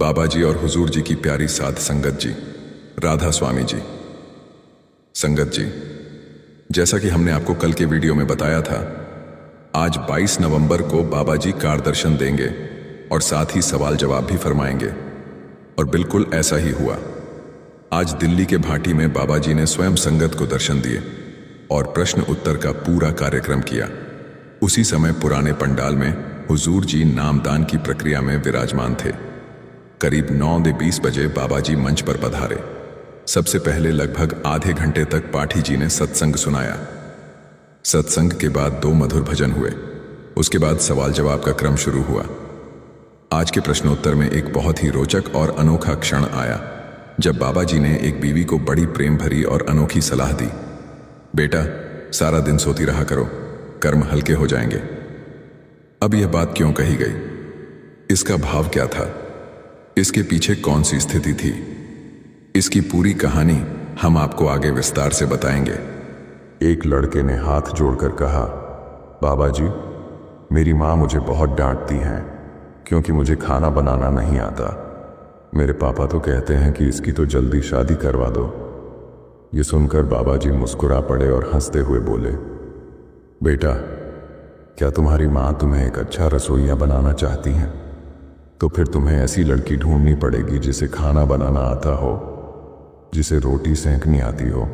बाबा जी और हुजूर जी की प्यारी साध संगत जी, राधा स्वामी जी। संगत जी, जैसा कि हमने आपको कल के वीडियो में बताया था, आज 22 नवंबर को बाबा जी कार दर्शन देंगे और साथ ही सवाल जवाब भी फरमाएंगे। और बिल्कुल ऐसा ही हुआ। आज दिल्ली के भाटी में बाबा जी ने स्वयं संगत को दर्शन दिए और प्रश्न उत्तर का पूरा कार्यक्रम किया। उसी समय पुराने पंडाल में हुजूर जी नामदान की प्रक्रिया में विराजमान थे। करीब 9:20 बजे बाबा जी मंच पर पधारे। सबसे पहले लगभग आधे घंटे तक पाठी जी ने सत्संग सुनाया। सत्संग के बाद 2 मधुर भजन हुए। उसके बाद सवाल जवाब का क्रम शुरू हुआ। आज के प्रश्नोत्तर में एक बहुत ही रोचक और अनोखा क्षण आया, जब बाबा जी ने एक बीवी को बड़ी प्रेम भरी और अनोखी सलाह दी। बेटा, सारा दिन सोती रहा करो, कर्म हल्के हो जाएंगे। अब यह बात क्यों कही गई? इसका भाव क्या था? इसके पीछे कौन सी स्थिति थी? इसकी पूरी कहानी हम आपको आगे विस्तार से बताएंगे। एक लड़के ने हाथ जोड़कर कहा, बाबा जी, मेरी माँ मुझे बहुत डांटती हैं क्योंकि मुझे खाना बनाना नहीं आता। मेरे पापा तो कहते हैं कि इसकी तो जल्दी शादी करवा दो। ये सुनकर बाबा जी मुस्कुरा पड़े और हंसते हुए बोले, बेटा, क्या तुम्हारी माँ तुम्हें एक अच्छा रसोइया बनाना चाहती हैं? तो फिर तुम्हें ऐसी लड़की ढूंढनी पड़ेगी जिसे खाना बनाना आता हो, जिसे रोटी सेंकनी आती हो,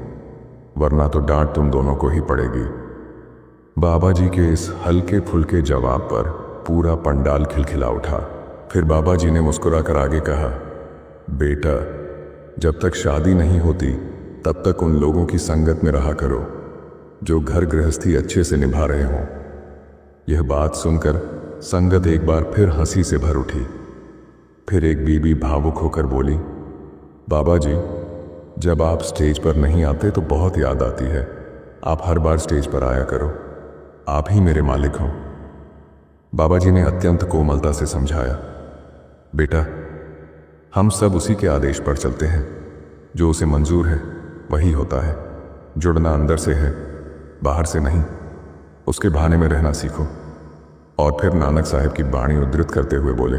वरना तो डांट तुम दोनों को ही पड़ेगी। बाबा जी के इस हल्के फुल्के जवाब पर पूरा पंडाल खिलखिला उठा। फिर बाबा जी ने मुस्कुरा कर आगे कहा, बेटा, जब तक शादी नहीं होती तब तक उन लोगों की संगत में रहा करो जो घर गृहस्थी अच्छे से निभा रहे हों। यह बात सुनकर संगत एक बार फिर हंसी से भर उठी। फिर एक बीबी भावुक होकर बोली, बाबा जी, जब आप स्टेज पर नहीं आते तो बहुत याद आती है। आप हर बार स्टेज पर आया करो, आप ही मेरे मालिक हो। बाबा जी ने अत्यंत कोमलता से समझाया, बेटा, हम सब उसी के आदेश पर चलते हैं। जो उसे मंजूर है वही होता है। जुड़ना अंदर से है, बाहर से नहीं। उसके बहाने में रहना सीखो। और फिर नानक साहब की बाणी उद्धृत करते हुए बोले,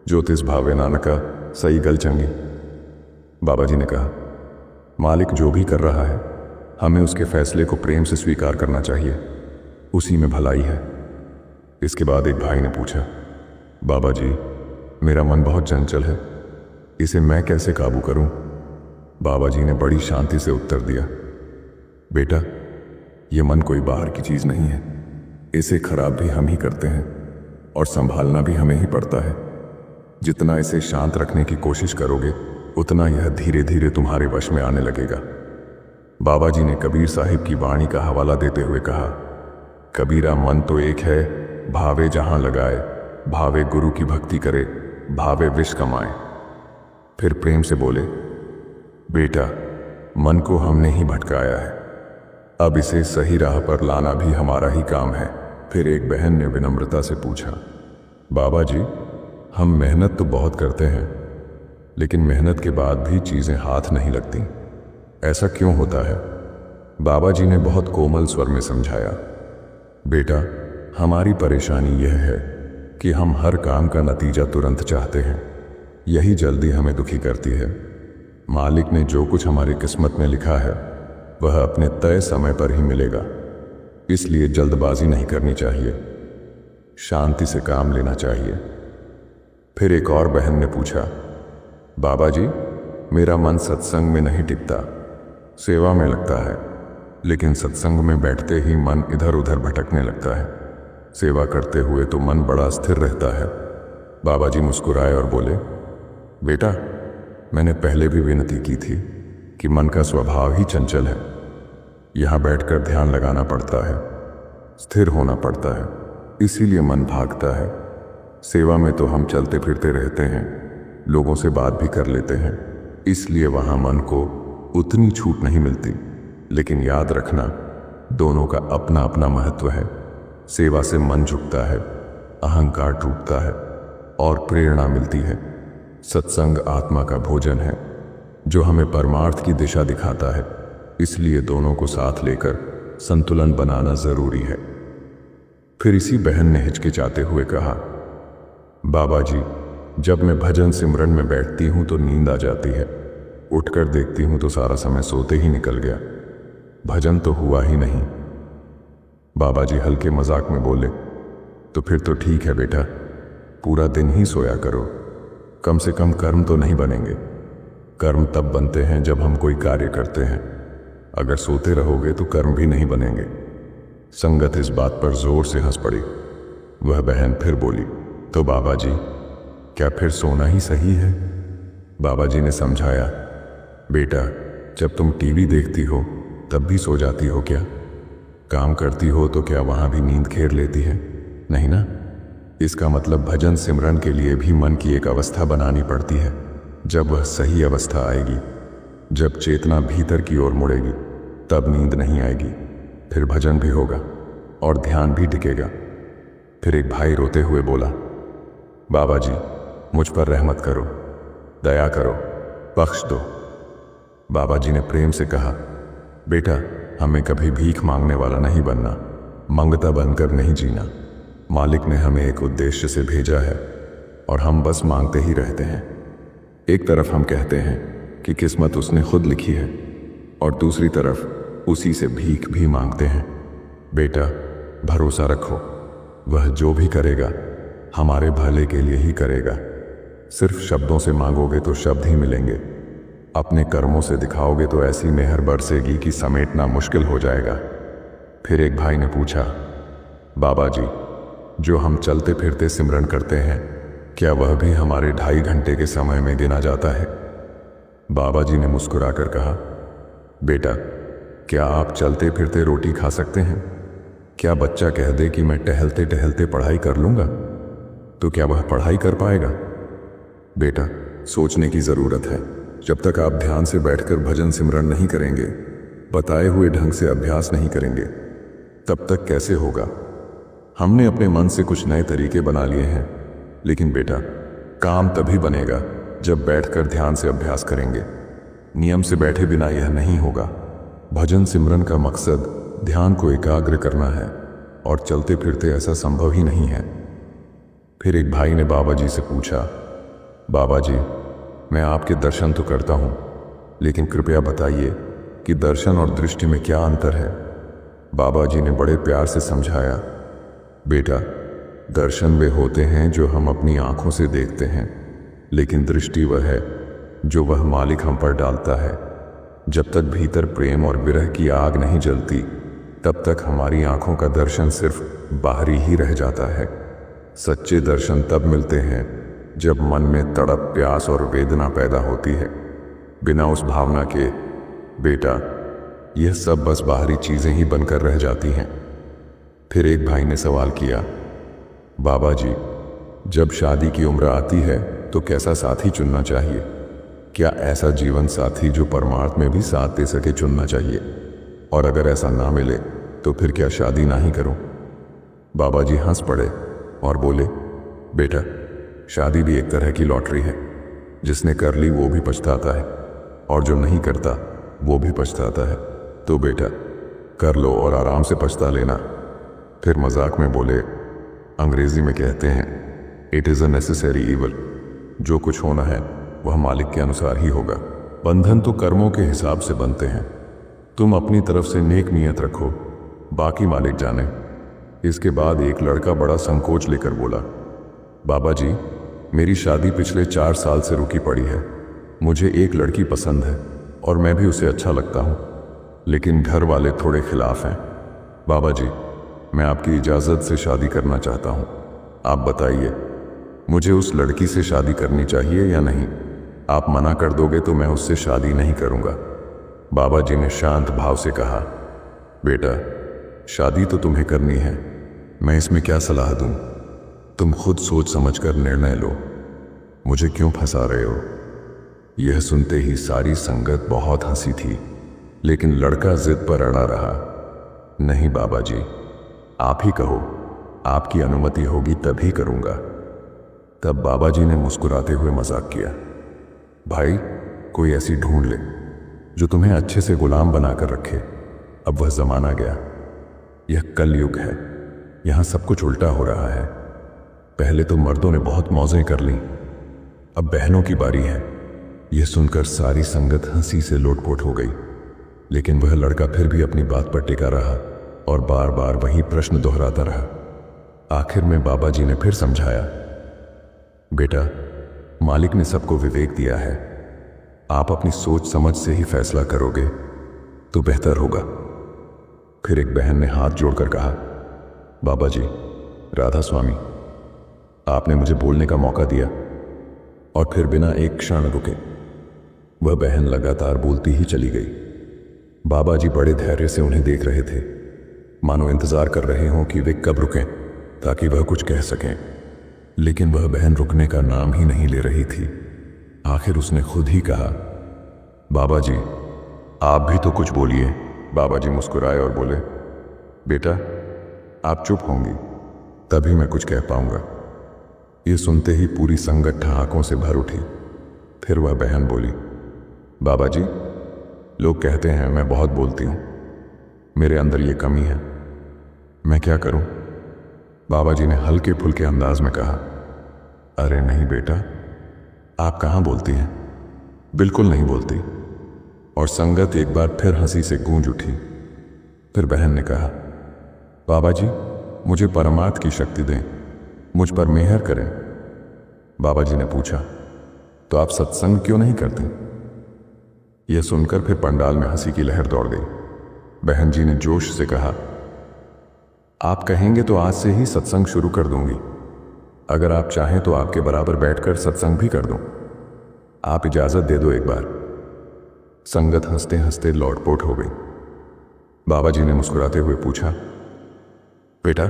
ज्योतिष भावे नानका सही गल चंगी। बाबा जी ने कहा, मालिक जो भी कर रहा है हमें उसके फैसले को प्रेम से स्वीकार करना चाहिए, उसी में भलाई है। इसके बाद एक भाई ने पूछा, बाबा जी, मेरा मन बहुत चंचल है, इसे मैं कैसे काबू करूं? बाबा जी ने बड़ी शांति से उत्तर दिया, बेटा, यह मन कोई बाहर की चीज नहीं है। इसे खराब भी हम ही करते हैं और संभालना भी हमें ही पड़ता है। जितना इसे शांत रखने की कोशिश करोगे उतना यह धीरे धीरे तुम्हारे वश में आने लगेगा। बाबा जी ने कबीर साहिब की वाणी का हवाला देते हुए कहा, कबीरा, मन तो एक है, भावे जहां लगाए, भावे गुरु की भक्ति करे, भावे विष कमाए। फिर प्रेम से बोले, बेटा, मन को हमने ही भटकाया है, अब इसे सही राह पर लाना भी हमारा ही काम है। फिर एक बहन ने विनम्रता से पूछा, बाबा जी, हम मेहनत तो बहुत करते हैं, लेकिन मेहनत के बाद भी चीजें हाथ नहीं लगती, ऐसा क्यों होता है? बाबा जी ने बहुत कोमल स्वर में समझाया, बेटा, हमारी परेशानी यह है कि हम हर काम का नतीजा तुरंत चाहते हैं। यही जल्दी हमें दुखी करती है। मालिक ने जो कुछ हमारी किस्मत में लिखा है वह अपने तय समय पर ही मिलेगा, इसलिए जल्दबाजी नहीं करनी चाहिए, शांति से काम लेना चाहिए। फिर एक और बहन ने पूछा, बाबा जी, मेरा मन सत्संग में नहीं टिकता, सेवा में लगता है, लेकिन सत्संग में बैठते ही मन इधर उधर भटकने लगता है। सेवा करते हुए तो मन बड़ा स्थिर रहता है। बाबा जी मुस्कुराए और बोले, बेटा, मैंने पहले भी विनती की थी कि मन का स्वभाव ही चंचल है। यहाँ बैठकर ध्यान लगाना पड़ता है, स्थिर होना पड़ता है, इसीलिए मन भागता है। सेवा में तो हम चलते फिरते रहते हैं, लोगों से बात भी कर लेते हैं, इसलिए वहाँ मन को उतनी छूट नहीं मिलती। लेकिन याद रखना, दोनों का अपना अपना महत्व है। सेवा से मन झुकता है, अहंकार टूटता है और प्रेरणा मिलती है। सत्संग आत्मा का भोजन है जो हमें परमार्थ की दिशा दिखाता है, इसलिए दोनों को साथ लेकर संतुलन बनाना जरूरी है। फिर इसी बहन ने हिचकिचाते हुए कहा, बाबा जी, जब मैं भजन सिमरन में बैठती हूँ तो नींद आ जाती है, उठकर देखती हूँ तो सारा समय सोते ही निकल गया, भजन तो हुआ ही नहीं। बाबा जी हल्के मजाक में बोले, तो फिर तो ठीक है बेटा, पूरा दिन ही सोया करो, कम से कम कर्म तो नहीं बनेंगे। कर्म तब बनते हैं जब हम कोई कार्य करते हैं, अगर सोते रहोगे तो कर्म भी नहीं बनेंगे। संगत इस बात पर जोर से हंस पड़ी। वह बहन फिर बोली, तो बाबा जी क्या फिर सोना ही सही है? बाबा जी ने समझाया, बेटा जब तुम टीवी देखती हो तब भी सो जाती हो क्या? काम करती हो तो क्या वहां भी नींद घेर लेती है? नहीं ना। इसका मतलब भजन सिमरन के लिए भी मन की एक अवस्था बनानी पड़ती है। जब वह सही अवस्था आएगी, जब चेतना भीतर की ओर मुड़ेगी, तब नींद नहीं आएगी, फिर भजन भी होगा और ध्यान भी टिकेगा। फिर एक भाई रोते हुए बोला, बाबा जी मुझ पर रहमत करो, दया करो, बख्श दो। बाबा जी ने प्रेम से कहा, बेटा हमें कभी भीख मांगने वाला नहीं बनना, मंगता बनकर नहीं जीना। मालिक ने हमें एक उद्देश्य से भेजा है और हम बस मांगते ही रहते हैं। एक तरफ हम कहते हैं कि किस्मत उसने खुद लिखी है और दूसरी तरफ उसी से भीख भी मांगते हैं। बेटा भरोसा रखो, वह जो भी करेगा हमारे भले के लिए ही करेगा। सिर्फ शब्दों से मांगोगे तो शब्द ही मिलेंगे, अपने कर्मों से दिखाओगे तो ऐसी मेहर बरसेगी कि समेटना मुश्किल हो जाएगा। फिर एक भाई ने पूछा, बाबा जी जो हम चलते फिरते सिमरन करते हैं, क्या वह भी हमारे 2.5 घंटे के समय में गिना जाता है? बाबा जी ने मुस्कुराकर कहा, बेटा क्या आप चलते फिरते रोटी खा सकते हैं? क्या बच्चा कह दे कि मैं टहलते टहलते पढ़ाई कर लूंगा, तो क्या वह पढ़ाई कर पाएगा? बेटा सोचने की जरूरत है। जब तक आप ध्यान से बैठकर भजन सिमरन नहीं करेंगे, बताए हुए ढंग से अभ्यास नहीं करेंगे, तब तक कैसे होगा? हमने अपने मन से कुछ नए तरीके बना लिए हैं, लेकिन बेटा काम तभी बनेगा जब बैठकर ध्यान से अभ्यास करेंगे। नियम से बैठे बिना यह नहीं होगा। भजन सिमरन का मकसद ध्यान को एकाग्र करना है और चलते फिरते ऐसा संभव ही नहीं है। फिर एक भाई ने बाबा जी से पूछा, बाबा जी मैं आपके दर्शन तो करता हूँ, लेकिन कृपया बताइए कि दर्शन और दृष्टि में क्या अंतर है? बाबा जी ने बड़े प्यार से समझाया, बेटा दर्शन वे होते हैं जो हम अपनी आंखों से देखते हैं, लेकिन दृष्टि वह है जो वह मालिक हम पर डालता है। जब तक भीतर प्रेम और विरह की आग नहीं जलती, तब तक हमारी आंखों का दर्शन सिर्फ बाहरी ही रह जाता है। सच्चे दर्शन तब मिलते हैं जब मन में तड़प, प्यास और वेदना पैदा होती है। बिना उस भावना के बेटा यह सब बस बाहरी चीजें ही बनकर रह जाती हैं। फिर एक भाई ने सवाल किया, बाबा जी जब शादी की उम्र आती है तो कैसा साथी चुनना चाहिए? क्या ऐसा जीवन साथी जो परमार्थ में भी साथ दे सके चुनना चाहिए? और अगर ऐसा ना मिले तो फिर क्या शादी ना ही करूं? बाबा जी हंस पड़े और बोले, बेटा शादी भी एक तरह की लॉटरी है। जिसने कर ली वो भी पछताता है और जो नहीं करता वो भी पछताता है। तो बेटा कर लो और आराम से पछता लेना। फिर मजाक में बोले, अंग्रेजी में कहते हैं it is a necessary evil. जो कुछ होना है वह मालिक के अनुसार ही होगा। बंधन तो कर्मों के हिसाब से बनते हैं। तुम अपनी तरफ से नेक नियत रखो, बाकी मालिक जाने। इसके बाद एक लड़का बड़ा संकोच लेकर बोला, बाबा जी मेरी शादी पिछले 4 साल से रुकी पड़ी है। मुझे एक लड़की पसंद है और मैं भी उसे अच्छा लगता हूँ, लेकिन घर वाले थोड़े खिलाफ हैं। बाबा जी मैं आपकी इजाज़त से शादी करना चाहता हूँ। आप बताइए मुझे उस लड़की से शादी करनी चाहिए या नहीं? आप मना कर दोगे तो मैं उससे शादी नहीं करूँगा। बाबा जी ने शांत भाव से कहा, बेटा शादी तो तुम्हें करनी है, मैं इसमें क्या सलाह दूँ? तुम खुद सोच समझकर निर्णय लो, मुझे क्यों फंसा रहे हो? यह सुनते ही सारी संगत बहुत हंसी थी, लेकिन लड़का जिद पर अड़ा रहा, नहीं बाबा जी आप ही कहो, आपकी अनुमति होगी तभी करूंगा। तब बाबा जी ने मुस्कुराते हुए मजाक किया, भाई कोई ऐसी ढूंढ ले जो तुम्हें अच्छे से गुलाम बनाकर रखे। अब वह जमाना गया, यह कलयुग है, यहाँ सब कुछ उल्टा हो रहा है। पहले तो मर्दों ने बहुत मौजें कर लीं, अब बहनों की बारी है। यह सुनकर सारी संगत हंसी से लोटपोट हो गई, लेकिन वह लड़का फिर भी अपनी बात पर टिका रहा और बार बार वही प्रश्न दोहराता रहा। आखिर में बाबा जी ने फिर समझाया, बेटा, मालिक ने सबको विवेक दिया है। आप अपनी सोच समझ से ही फैसला करोगे तो बेहतर होगा। फिर एक बहन ने हाथ जोड़कर कहा, बाबा जी, राधा स्वामी, आपने मुझे बोलने का मौका दिया। और फिर बिना एक क्षण रुके वह बहन लगातार बोलती ही चली गई। बाबा जी बड़े धैर्य से उन्हें देख रहे थे, मानो इंतजार कर रहे हों कि वे कब रुकें ताकि वह कुछ कह सकें। लेकिन वह बहन रुकने का नाम ही नहीं ले रही थी। आखिर उसने खुद ही कहा, बाबा जी, आप भी तो कुछ बोलिए। बाबा जी मुस्कुराए और बोले, बेटा, आप चुप होंगी तभी मैं कुछ कह पाऊंगा। ये सुनते ही पूरी संगत ठहाकों से भर उठी। फिर वह बहन बोली, बाबा जी, लोग कहते हैं मैं बहुत बोलती हूं, मेरे अंदर ये कमी है, मैं क्या करूं? बाबा जी ने हल्के फुल्के अंदाज में कहा, अरे नहीं बेटा, आप कहां बोलती हैं, बिल्कुल नहीं बोलती। और संगत एक बार फिर हंसी से गूंज उठी। फिर बहन ने कहा, बाबा जी, मुझे परमार्थ की शक्ति दें, मुझ पर मेहर करें। बाबा जी ने पूछा, तो आप सत्संग क्यों नहीं करते? यह सुनकर फिर पंडाल में हंसी की लहर दौड़ गई। बहन जी ने जोश से कहा, आप कहेंगे तो आज से ही सत्संग शुरू कर दूंगी। अगर आप चाहें तो आपके बराबर बैठकर सत्संग भी कर दूं। आप इजाजत दे दो एक बार। संगत हंसते हंसते लौटपोट हो गई। बाबा जी ने मुस्कुराते हुए पूछा, बेटा,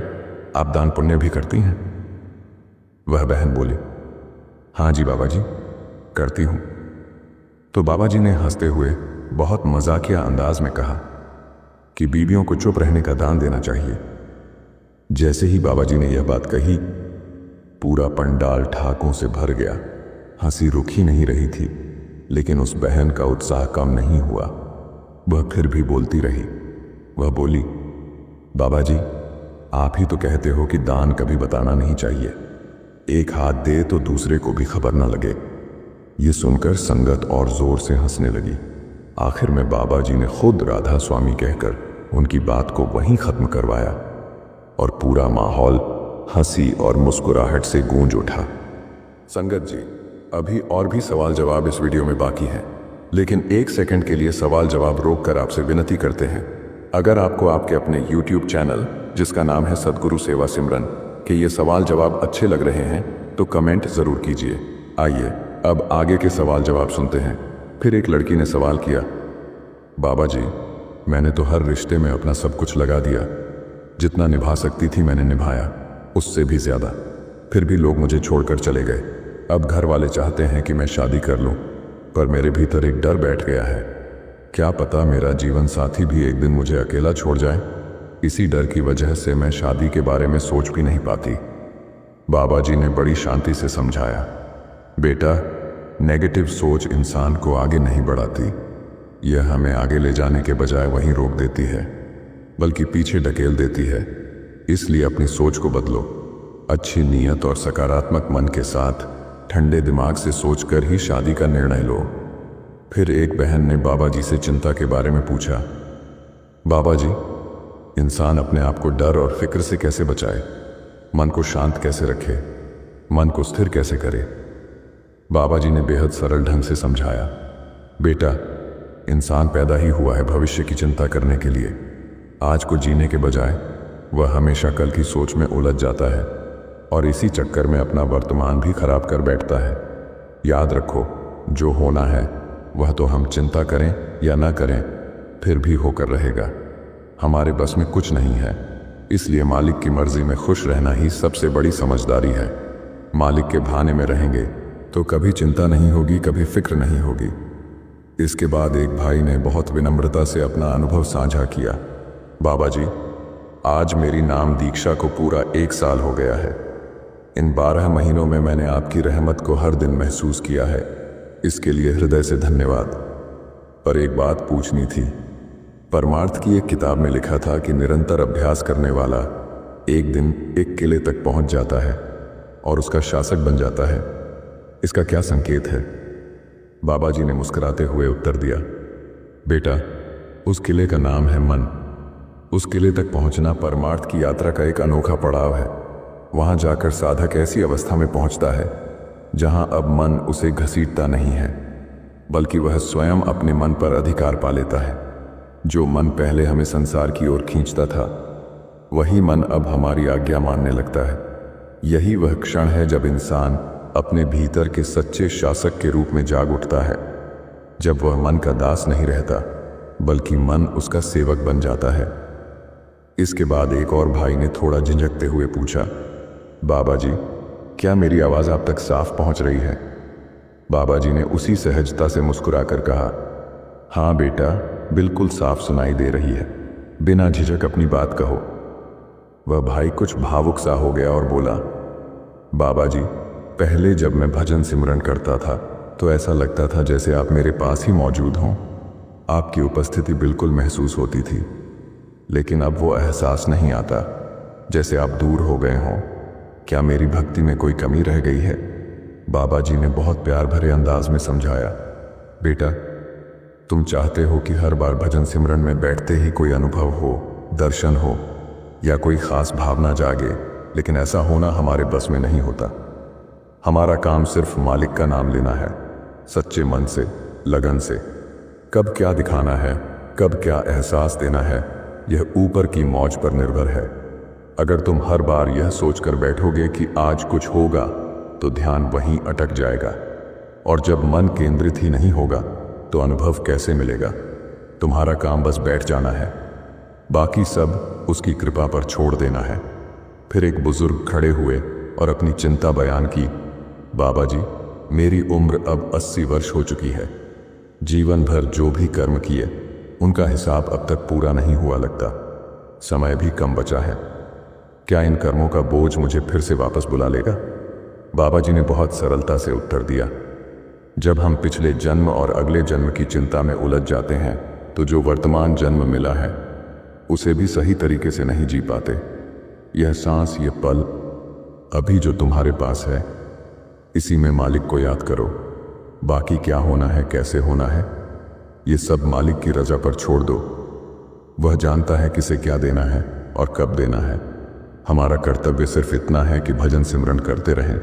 आप दान पुण्य भी करती हैं? वह बहन बोली, हाँ जी बाबा जी, करती हूं। तो बाबा जी ने हंसते हुए बहुत मजाकिया अंदाज में कहा कि बीवियों को चुप रहने का दान देना चाहिए। जैसे ही बाबा जी ने यह बात कही, पूरा पंडाल ठहाकों से भर गया। हंसी रुक ही नहीं रही थी, लेकिन उस बहन का उत्साह कम नहीं हुआ। वह फिर भी बोलती रही। वह बोली, बाबा जी, आप ही तो कहते हो कि दान कभी बताना नहीं चाहिए। एक हाथ दे तो दूसरे को भी खबर ना लगे। ये सुनकर संगत और जोर से हंसने लगी। आखिर में बाबा जी ने खुद राधा स्वामी कहकर उनकी बात को वहीं खत्म करवाया और पूरा माहौल हंसी और मुस्कुराहट से गूंज उठा। संगत जी, अभी और भी सवाल जवाब इस वीडियो में बाकी हैं, लेकिन एक सेकंड के लिए सवाल जवाब रोककर आपसे विनती करते हैं, अगर आपको आपके अपने YouTube चैनल जिसका नाम है सद्गुरु सेवा सिमरन के ये सवाल जवाब अच्छे लग रहे हैं तो कमेंट जरूर कीजिए। आइए अब आगे के सवाल जवाब सुनते हैं। फिर एक लड़की ने सवाल किया, बाबा जी, मैंने तो हर रिश्ते में अपना सब कुछ लगा दिया, जितना निभा सकती थी मैंने निभाया, उससे भी ज्यादा। फिर भी लोग मुझे छोड़कर चले गए। अब घर वाले चाहते हैं कि मैं शादी कर लूं, पर मेरे भीतर एक डर बैठ गया है। क्या पता मेरा जीवन साथी भी एक दिन मुझे अकेला छोड़ जाए। इसी डर की वजह से मैं शादी के बारे में सोच भी नहीं पाती। बाबा जी ने बड़ी शांति से समझाया, बेटा, नेगेटिव सोच इंसान को आगे नहीं बढ़ाती। यह हमें आगे ले जाने के बजाय वहीं रोक देती है, बल्कि पीछे ढकेल देती है। इसलिए अपनी सोच को बदलो। अच्छी नीयत और सकारात्मक मन के साथ ठंडे दिमाग से सोचकर ही शादी का निर्णय लो। फिर एक बहन ने बाबा जी से चिंता के बारे में पूछा, बाबा जी, इंसान अपने आप को डर और फिक्र से कैसे बचाए? मन को शांत कैसे रखे? मन को स्थिर कैसे करे? बाबा जी ने बेहद सरल ढंग से समझाया, बेटा, इंसान पैदा ही हुआ है भविष्य की चिंता करने के लिए। आज को जीने के बजाय वह हमेशा कल की सोच में उलझ जाता है और इसी चक्कर में अपना वर्तमान भी खराब कर बैठता है। याद रखो, जो होना है वह तो हम चिंता करें या ना करें फिर भी होकर रहेगा। हमारे बस में कुछ नहीं है, इसलिए मालिक की मर्जी में खुश रहना ही सबसे बड़ी समझदारी है। मालिक के भाने में रहेंगे तो कभी चिंता नहीं होगी, कभी फिक्र नहीं होगी। इसके बाद एक भाई ने बहुत विनम्रता से अपना अनुभव साझा किया, बाबा जी, आज मेरी नाम दीक्षा को पूरा 1 साल हो गया है। इन 12 महीनों में मैंने आपकी रहमत को हर दिन महसूस किया है, इसके लिए हृदय से धन्यवाद। पर एक बात पूछनी थी। परमार्थ की एक किताब में लिखा था कि निरंतर अभ्यास करने वाला एक दिन एक किले तक पहुंच जाता है और उसका शासक बन जाता है। इसका क्या संकेत है? बाबा जी ने मुस्कुराते हुए उत्तर दिया, बेटा, उस किले का नाम है मन। उस किले तक पहुंचना परमार्थ की यात्रा का एक अनोखा पड़ाव है। वहां जाकर साधक ऐसी अवस्था में पहुंचता है जहां अब मन उसे घसीटता नहीं है, बल्कि वह स्वयं अपने मन पर अधिकार पा लेता है। जो मन पहले हमें संसार की ओर खींचता था, वही मन अब हमारी आज्ञा मानने लगता है। यही वह क्षण है जब इंसान अपने भीतर के सच्चे शासक के रूप में जाग उठता है, जब वह मन का दास नहीं रहता, बल्कि मन उसका सेवक बन जाता है। इसके बाद एक और भाई ने थोड़ा झिझकते हुए पूछा, बाबा जी, क्या मेरी आवाज़ आप तक साफ पहुंच रही है? बाबा जी ने उसी सहजता से मुस्कुराकर कहा, हाँ बेटा, बिल्कुल साफ सुनाई दे रही है। बिना झिझक अपनी बात कहो। वह भाई कुछ भावुक सा हो गया और बोला, बाबा जी, पहले जब मैं भजन सिमरन करता था तो ऐसा लगता था जैसे आप मेरे पास ही मौजूद हों। आपकी उपस्थिति बिल्कुल महसूस होती थी, लेकिन अब वो एहसास नहीं आता, जैसे आप दूर हो गए हों। क्या मेरी भक्ति में कोई कमी रह गई है? बाबा जी ने बहुत प्यार भरे अंदाज में समझाया, बेटा, तुम चाहते हो कि हर बार भजन सिमरन में बैठते ही कोई अनुभव हो, दर्शन हो या कोई खास भावना जागे, लेकिन ऐसा होना हमारे बस में नहीं होता। हमारा काम सिर्फ मालिक का नाम लेना है, सच्चे मन से, लगन से। कब क्या दिखाना है, कब क्या एहसास देना है, यह ऊपर की मौज पर निर्भर है। अगर तुम हर बार यह सोचकर बैठोगे कि आज कुछ होगा, तो ध्यान वहीं अटक जाएगा, और जब मन केंद्रित ही नहीं होगा तो अनुभव कैसे मिलेगा? तुम्हारा काम बस बैठ जाना है, बाकी सब उसकी कृपा पर छोड़ देना है। फिर एक बुजुर्ग खड़े हुए और अपनी चिंता बयान की, बाबा जी, मेरी उम्र अब 80 वर्ष हो चुकी है। जीवन भर जो भी कर्म किए, उनका हिसाब अब तक पूरा नहीं हुआ लगता। समय भी कम बचा है। क्या इन कर्मों का बोझ मुझे फिर से वापस बुला लेगा? बाबा जी ने बहुत सरलता से उत्तर दिया, जब हम पिछले जन्म और अगले जन्म की चिंता में उलझ जाते हैं, तो जो वर्तमान जन्म मिला है उसे भी सही तरीके से नहीं जी पाते। यह सांस, ये पल, अभी जो तुम्हारे पास है, इसी में मालिक को याद करो। बाकी क्या होना है, कैसे होना है, ये सब मालिक की रजा पर छोड़ दो। वह जानता है किसे क्या देना है और कब देना है। हमारा कर्तव्य सिर्फ इतना है कि भजन सिमरन करते रहें,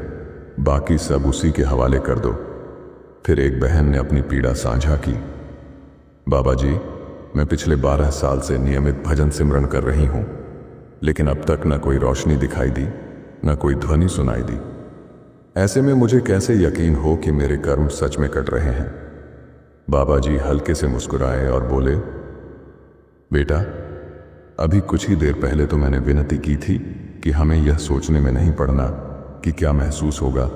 बाकी सब उसी के हवाले कर दो। फिर एक बहन ने अपनी पीड़ा साझा की, बाबा जी, मैं पिछले 12 साल से नियमित भजन सिमरन कर रही हूं, लेकिन अब तक न कोई रोशनी दिखाई दी, न कोई ध्वनि सुनाई दी। ऐसे में मुझे कैसे यकीन हो कि मेरे कर्म सच में कट रहे हैं? बाबा जी हल्के से मुस्कुराए और बोले, बेटा, अभी कुछ ही देर पहले तो मैंने विनती की थी कि हमें यह सोचने में नहीं पड़ना कि क्या महसूस होगा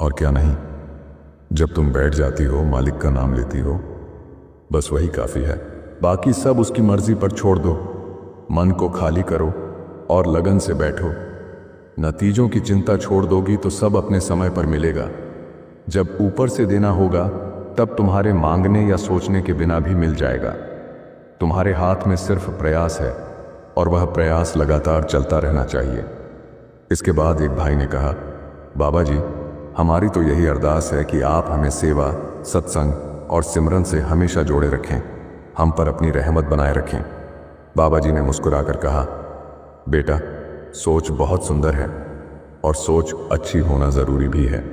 और क्या नहीं। जब तुम बैठ जाती हो, मालिक का नाम लेती हो, बस वही काफ़ी है। बाकी सब उसकी मर्जी पर छोड़ दो। मन को खाली करो और लगन से बैठो। नतीजों की चिंता छोड़ दोगी तो सब अपने समय पर मिलेगा। जब ऊपर से देना होगा, तब तुम्हारे मांगने या सोचने के बिना भी मिल जाएगा। तुम्हारे हाथ में सिर्फ प्रयास है, और वह प्रयास लगातार चलता रहना चाहिए। इसके बाद एक भाई ने कहा, बाबा जी, हमारी तो यही अरदास है कि आप हमें सेवा, सत्संग और सिमरन से हमेशा जोड़े रखें, हम पर अपनी रहमत बनाए रखें। बाबा जी ने मुस्कुराकर कहा, बेटा, सोच बहुत सुंदर है और सोच अच्छी होना ज़रूरी भी है,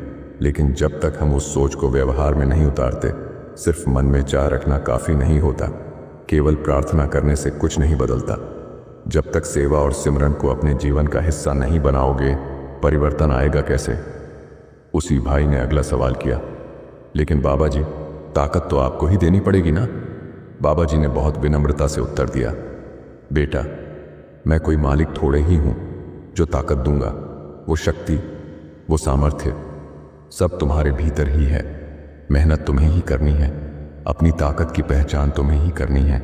लेकिन जब तक हम उस सोच को व्यवहार में नहीं उतारते, सिर्फ मन में चाह रखना काफ़ी नहीं होता। केवल प्रार्थना करने से कुछ नहीं बदलता। जब तक सेवा और सिमरन को अपने जीवन का हिस्सा नहीं बनाओगे, परिवर्तन आएगा कैसे? उसी भाई ने अगला सवाल किया, लेकिन बाबा जी, ताकत तो आपको ही देनी पड़ेगी ना? बाबा जी ने बहुत विनम्रता से उत्तर दिया, बेटा, मैं कोई मालिक थोड़े ही हूं जो ताकत दूंगा। वो शक्ति, वो सामर्थ्य सब तुम्हारे भीतर ही है। मेहनत तुम्हें ही करनी है, अपनी ताकत की पहचान तुम्हें ही करनी है।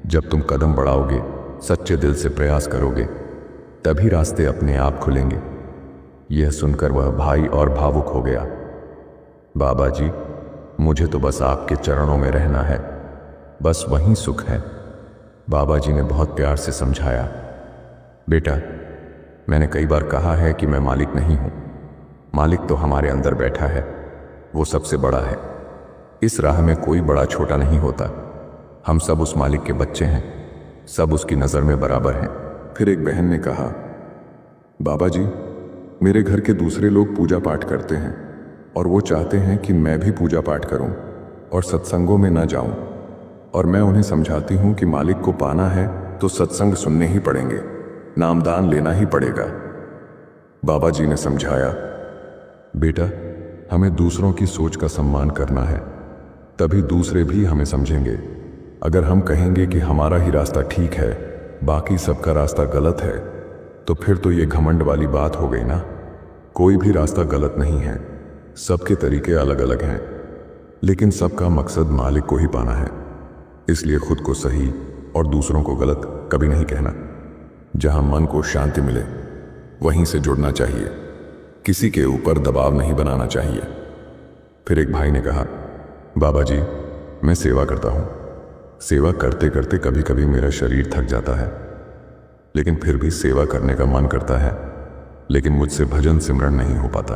जब तुम कदम बढ़ाओगे, सच्चे दिल से प्रयास करोगे, तभी रास्ते अपने आप खुलेंगे। यह सुनकर वह भाई और भावुक हो गया। बाबा जी, मुझे तो बस आपके चरणों में रहना है, बस वहीं सुख है। बाबा जी ने बहुत प्यार से समझाया, बेटा, मैंने कई बार कहा है कि मैं मालिक नहीं हूं। मालिक तो हमारे अंदर बैठा है। वो सबसे बड़ा है। इस राह में कोई बड़ा छोटा नहीं होता। हम सब उस मालिक के बच्चे हैं, सब उसकी नज़र में बराबर हैं। फिर एक बहन ने कहा, बाबा जी, मेरे घर के दूसरे लोग पूजा पाठ करते हैं और वो चाहते हैं कि मैं भी पूजा पाठ करूं और सत्संगों में न जाऊं, और मैं उन्हें समझाती हूं कि मालिक को पाना है तो सत्संग सुनने ही पड़ेंगे, नामदान लेना ही पड़ेगा। बाबा जी ने समझाया, बेटा, हमें दूसरों की सोच का सम्मान करना है, तभी दूसरे भी हमें समझेंगे। अगर हम कहेंगे कि हमारा ही रास्ता ठीक है, बाकी सबका रास्ता गलत है, तो फिर तो ये घमंड वाली बात हो गई ना। कोई भी रास्ता गलत नहीं है, सबके तरीके अलग अलग हैं, लेकिन सबका मकसद मालिक को ही पाना है। इसलिए खुद को सही और दूसरों को गलत कभी नहीं कहना। जहां मन को शांति मिले वहीं से जुड़ना चाहिए, किसी के ऊपर दबाव नहीं बनाना चाहिए। फिर एक भाई ने कहा, बाबा जी, मैं सेवा करता हूं। सेवा करते करते कभी कभी मेरा शरीर थक जाता है, लेकिन फिर भी सेवा करने का मन करता है, लेकिन मुझसे भजन सिमरन नहीं हो पाता।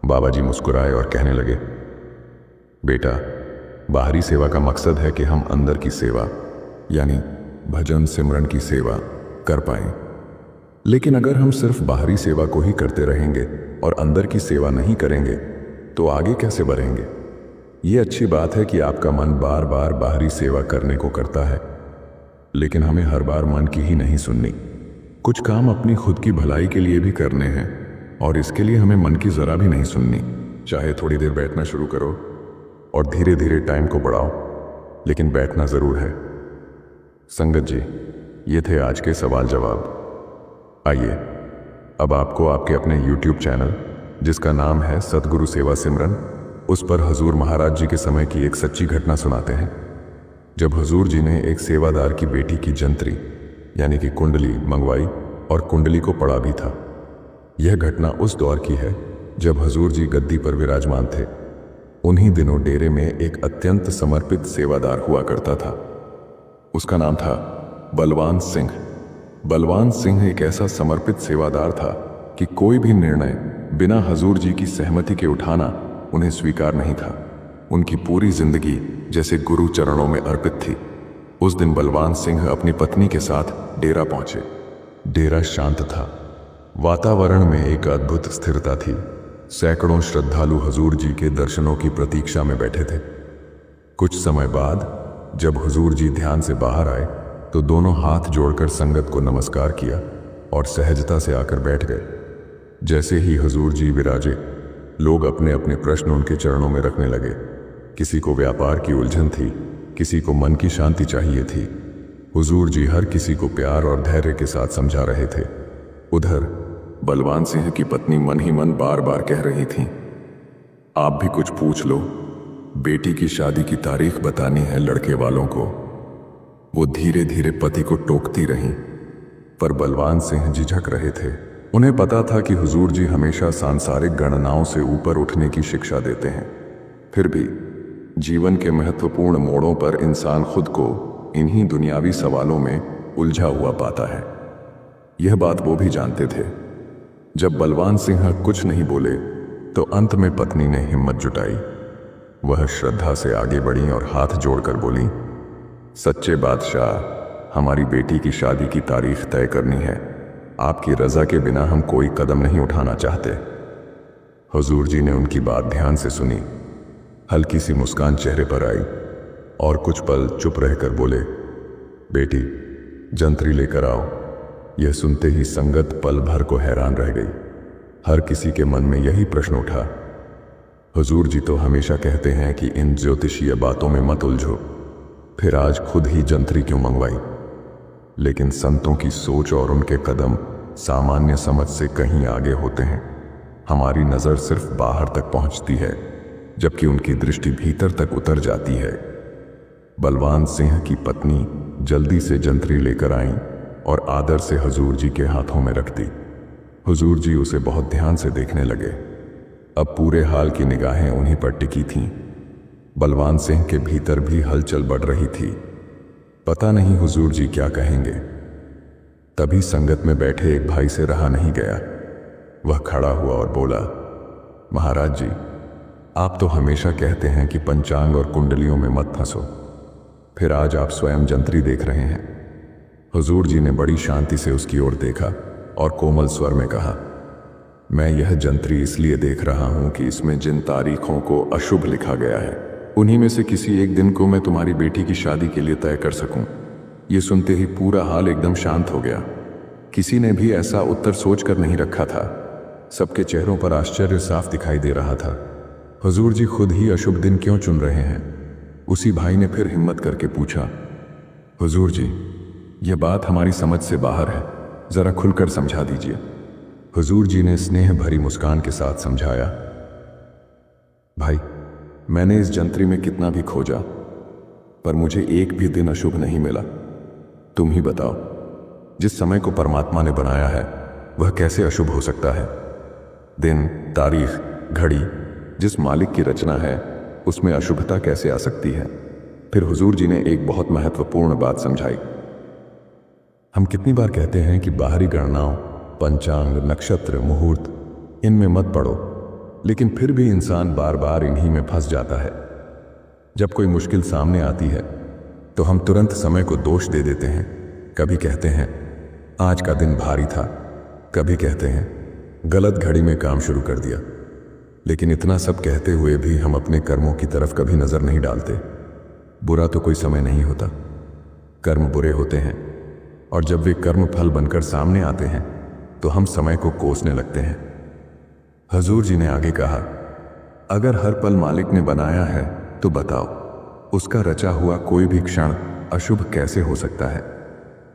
बाबा जी मुस्कुराए और कहने लगे, बेटा, बाहरी सेवा का मकसद है कि हम अंदर की सेवा यानी भजन सिमरन की सेवा कर पाएं। लेकिन अगर हम सिर्फ बाहरी सेवा को ही करते रहेंगे और अंदर की सेवा नहीं करेंगे तो आगे कैसे बढ़ेंगे? ये अच्छी बात है कि आपका मन बार बार बाहरी सेवा करने को करता है, लेकिन हमें हर बार मन की ही नहीं सुननी। कुछ काम अपनी खुद की भलाई के लिए भी करने हैं और इसके लिए हमें मन की जरा भी नहीं सुननी। चाहे थोड़ी देर बैठना शुरू करो और धीरे धीरे टाइम को बढ़ाओ, लेकिन बैठना जरूर है। संगत जी, ये थे आज के सवाल जवाब। आइए अब आपको आपके अपने YouTube चैनल, जिसका नाम है सतगुरु सेवा सिमरन, उस पर हजूर महाराज जी के समय की एक सच्ची घटना सुनाते हैं। जब हजूर जी ने एक सेवादार की बेटी की जंतरी यानी कि कुंडली मंगवाई और कुंडली को पढ़ा भी था। यह घटना उस दौर की है जब हजूर जी गद्दी पर विराजमान थे। उन्हीं दिनों डेरे में एक अत्यंत समर्पित सेवादार हुआ करता था। उसका नाम था बलवान सिंह। बलवान सिंह एक ऐसा समर्पित सेवादार था कि कोई भी निर्णय बिना हजूर जी की सहमति के उठाना उन्हें स्वीकार नहीं था। उनकी पूरी जिंदगी जैसे गुरु चरणों में अर्पित थी। उस दिन बलवान सिंह अपनी पत्नी के साथ डेरा पहुंचे। डेरा शांत था, वातावरण में एक अद्भुत स्थिरता थी। सैकड़ों श्रद्धालु हजूर जी के दर्शनों की प्रतीक्षा में बैठे थे। कुछ समय बाद जब हुजूर जी ध्यान से बाहर आए तो दोनों हाथ जोड़कर संगत को नमस्कार किया और सहजता से आकर बैठ गए। जैसे ही हुजूर जी विराजे, लोग अपने अपने प्रश्न उनके चरणों में रखने लगे। किसी को व्यापार की उलझन थी, किसी को मन की शांति चाहिए थी। हुजूर जी हर किसी को प्यार और धैर्य के साथ समझा रहे थे। उधर बलवान सिंह की पत्नी मन ही मन बार बार कह रही थी, आप भी कुछ पूछ लो, बेटी की शादी की तारीख बतानी है लड़के वालों को। वो धीरे धीरे पति को टोकती रहीं, पर बलवान सिंह झिझक रहे थे। उन्हें पता था कि हुजूर जी हमेशा सांसारिक गणनाओं से ऊपर उठने की शिक्षा देते हैं। फिर भी जीवन के महत्वपूर्ण मोड़ों पर इंसान खुद को इन्हीं दुनियावी सवालों में उलझा हुआ पाता है। यह बात वो भी जानते थे। जब बलवान सिंह कुछ नहीं बोले तो अंत में पत्नी ने हिम्मत जुटाई। वह श्रद्धा से आगे बढ़ी और हाथ जोड़कर बोली, सच्चे बादशाह, हमारी बेटी की शादी की तारीख तय करनी है। आपकी रजा के बिना हम कोई कदम नहीं उठाना चाहते। हुजूर जी ने उनकी बात ध्यान से सुनी। हल्की सी मुस्कान चेहरे पर आई और कुछ पल चुप रहकर बोले, बेटी, जंतरी लेकर आओ। यह सुनते ही संगत पल भर को हैरान रह गई। हर किसी के मन में यही प्रश्न उठा, हुजूर जी तो हमेशा कहते हैं कि इन ज्योतिषीय बातों में मत उलझो, फिर आज खुद ही जंतरी क्यों मंगवाई? लेकिन संतों की सोच और उनके कदम सामान्य समझ से कहीं आगे होते हैं। हमारी नज़र सिर्फ बाहर तक पहुंचती है, जबकि उनकी दृष्टि भीतर तक उतर जाती है। बलवान सिंह की पत्नी जल्दी से जंतरी लेकर आईं और आदर से हुजूर जी के हाथों में रख दी। हुजूर जी उसे बहुत ध्यान से देखने लगे। अब पूरे हाल की निगाहें उन्हीं पर टिकी थीं। बलवान सिंह के भीतर भी हलचल बढ़ रही थी। पता नहीं हुजूर जी क्या कहेंगे। तभी संगत में बैठे एक भाई से रहा नहीं गया। वह खड़ा हुआ और बोला, महाराज जी, आप तो हमेशा कहते हैं कि पंचांग और कुंडलियों में मत फंसो, फिर आज आप स्वयं जंत्री देख रहे हैं। हुजूर जी ने बड़ी शांति से उसकी ओर देखा और कोमल स्वर में कहा, मैं यह जंत्री इसलिए देख रहा हूं कि इसमें जिन तारीखों को अशुभ लिखा गया है उन्हीं में से किसी एक दिन को मैं तुम्हारी बेटी की शादी के लिए तय कर सकूं। ये सुनते ही पूरा हाल एकदम शांत हो गया। किसी ने भी ऐसा उत्तर सोच कर नहीं रखा था। सबके चेहरों पर आश्चर्य साफ दिखाई दे रहा था। हुजूर जी खुद ही अशुभ दिन क्यों चुन रहे हैं? उसी भाई ने फिर हिम्मत करके पूछा, हुजूर जी, यह बात हमारी समझ से बाहर है, जरा खुलकर समझा दीजिए। हुजूर जी ने स्नेह भरी मुस्कान के साथ समझाया, भाई, मैंने इस जंत्री में कितना भी खोजा पर मुझे एक भी दिन अशुभ नहीं मिला। तुम ही बताओ, जिस समय को परमात्मा ने बनाया है वह कैसे अशुभ हो सकता है? दिन, तारीख, घड़ी जिस मालिक की रचना है उसमें अशुभता कैसे आ सकती है? फिर हुजूर जी ने एक बहुत महत्वपूर्ण बात समझाई। हम कितनी बार कहते हैं कि बाहरी गणनाओं, पंचांग, नक्षत्र, मुहूर्त इनमें मत पड़ो, लेकिन फिर भी इंसान बार बार इन्हीं में फंस जाता है। जब कोई मुश्किल सामने आती है तो हम तुरंत समय को दोष दे देते हैं। कभी कहते हैं आज का दिन भारी था, कभी कहते हैं गलत घड़ी में काम शुरू कर दिया। लेकिन इतना सब कहते हुए भी हम अपने कर्मों की तरफ कभी नजर नहीं डालते। बुरा तो कोई समय नहीं होता, कर्म बुरे होते हैं, और जब वे कर्म फल बनकर सामने आते हैं तो हम समय को कोसने लगते हैं। हुजूर जी ने आगे कहा, अगर हर पल मालिक ने बनाया है तो बताओ, उसका रचा हुआ कोई भी क्षण अशुभ कैसे हो सकता है?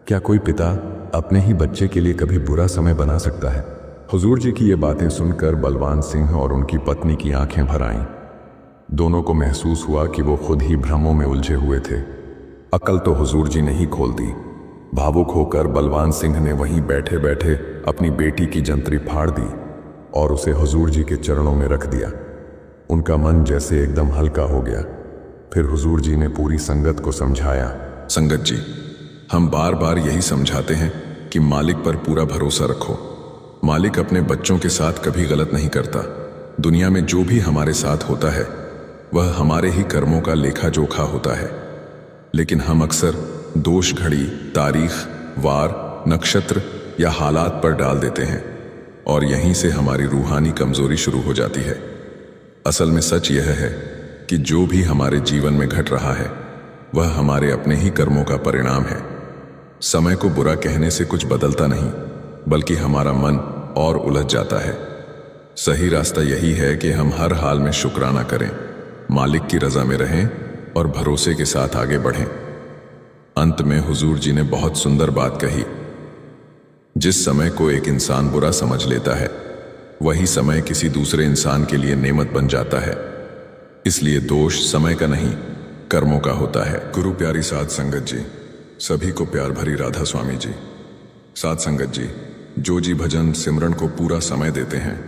क्या कोई पिता अपने ही बच्चे के लिए कभी बुरा समय बना सकता है? हुजूर जी की ये बातें सुनकर बलवान सिंह और उनकी पत्नी की आंखें भर आईं। दोनों को महसूस हुआ कि वो खुद ही भ्रमों में उलझे हुए थे। अकल तो हुजूर जी ने ही खोल दी। भावुक होकर बलवान सिंह ने वहीं बैठे बैठे अपनी बेटी की जंतरी फाड़ दी और उसे हुजूर जी के चरणों में रख दिया। उनका मन जैसे एकदम हल्का हो गया। फिर हुजूर जी ने पूरी संगत को समझाया, संगत जी, हम बार बार यही समझाते हैं कि मालिक पर पूरा भरोसा रखो। मालिक अपने बच्चों के साथ कभी गलत नहीं करता। दुनिया में जो भी हमारे साथ होता है वह हमारे ही कर्मों का लेखा जोखा होता है, लेकिन हम अक्सर दोष घड़ी, तारीख, वार, नक्षत्र या हालात पर डाल देते हैं और यहीं से हमारी रूहानी कमजोरी शुरू हो जाती है। असल में सच यह है कि जो भी हमारे जीवन में घट रहा है वह हमारे अपने ही कर्मों का परिणाम है। समय को बुरा कहने से कुछ बदलता नहीं, बल्कि हमारा मन और उलझ जाता है। सही रास्ता यही है कि हम हर हाल में शुक्राना करें, मालिक की रजा में रहें और भरोसे के साथ आगे बढ़ें। अंत में हुजूर जी ने बहुत सुंदर बात कही, जिस समय को एक इंसान बुरा समझ लेता है वही समय किसी दूसरे इंसान के लिए नेमत बन जाता है। इसलिए दोष समय का नहीं, कर्मों का होता है। गुरु प्यारी साध संगत जी, सभी को प्यार भरी राधा स्वामी जी। साध संगत जी, जो जी भजन सिमरन को पूरा समय देते हैं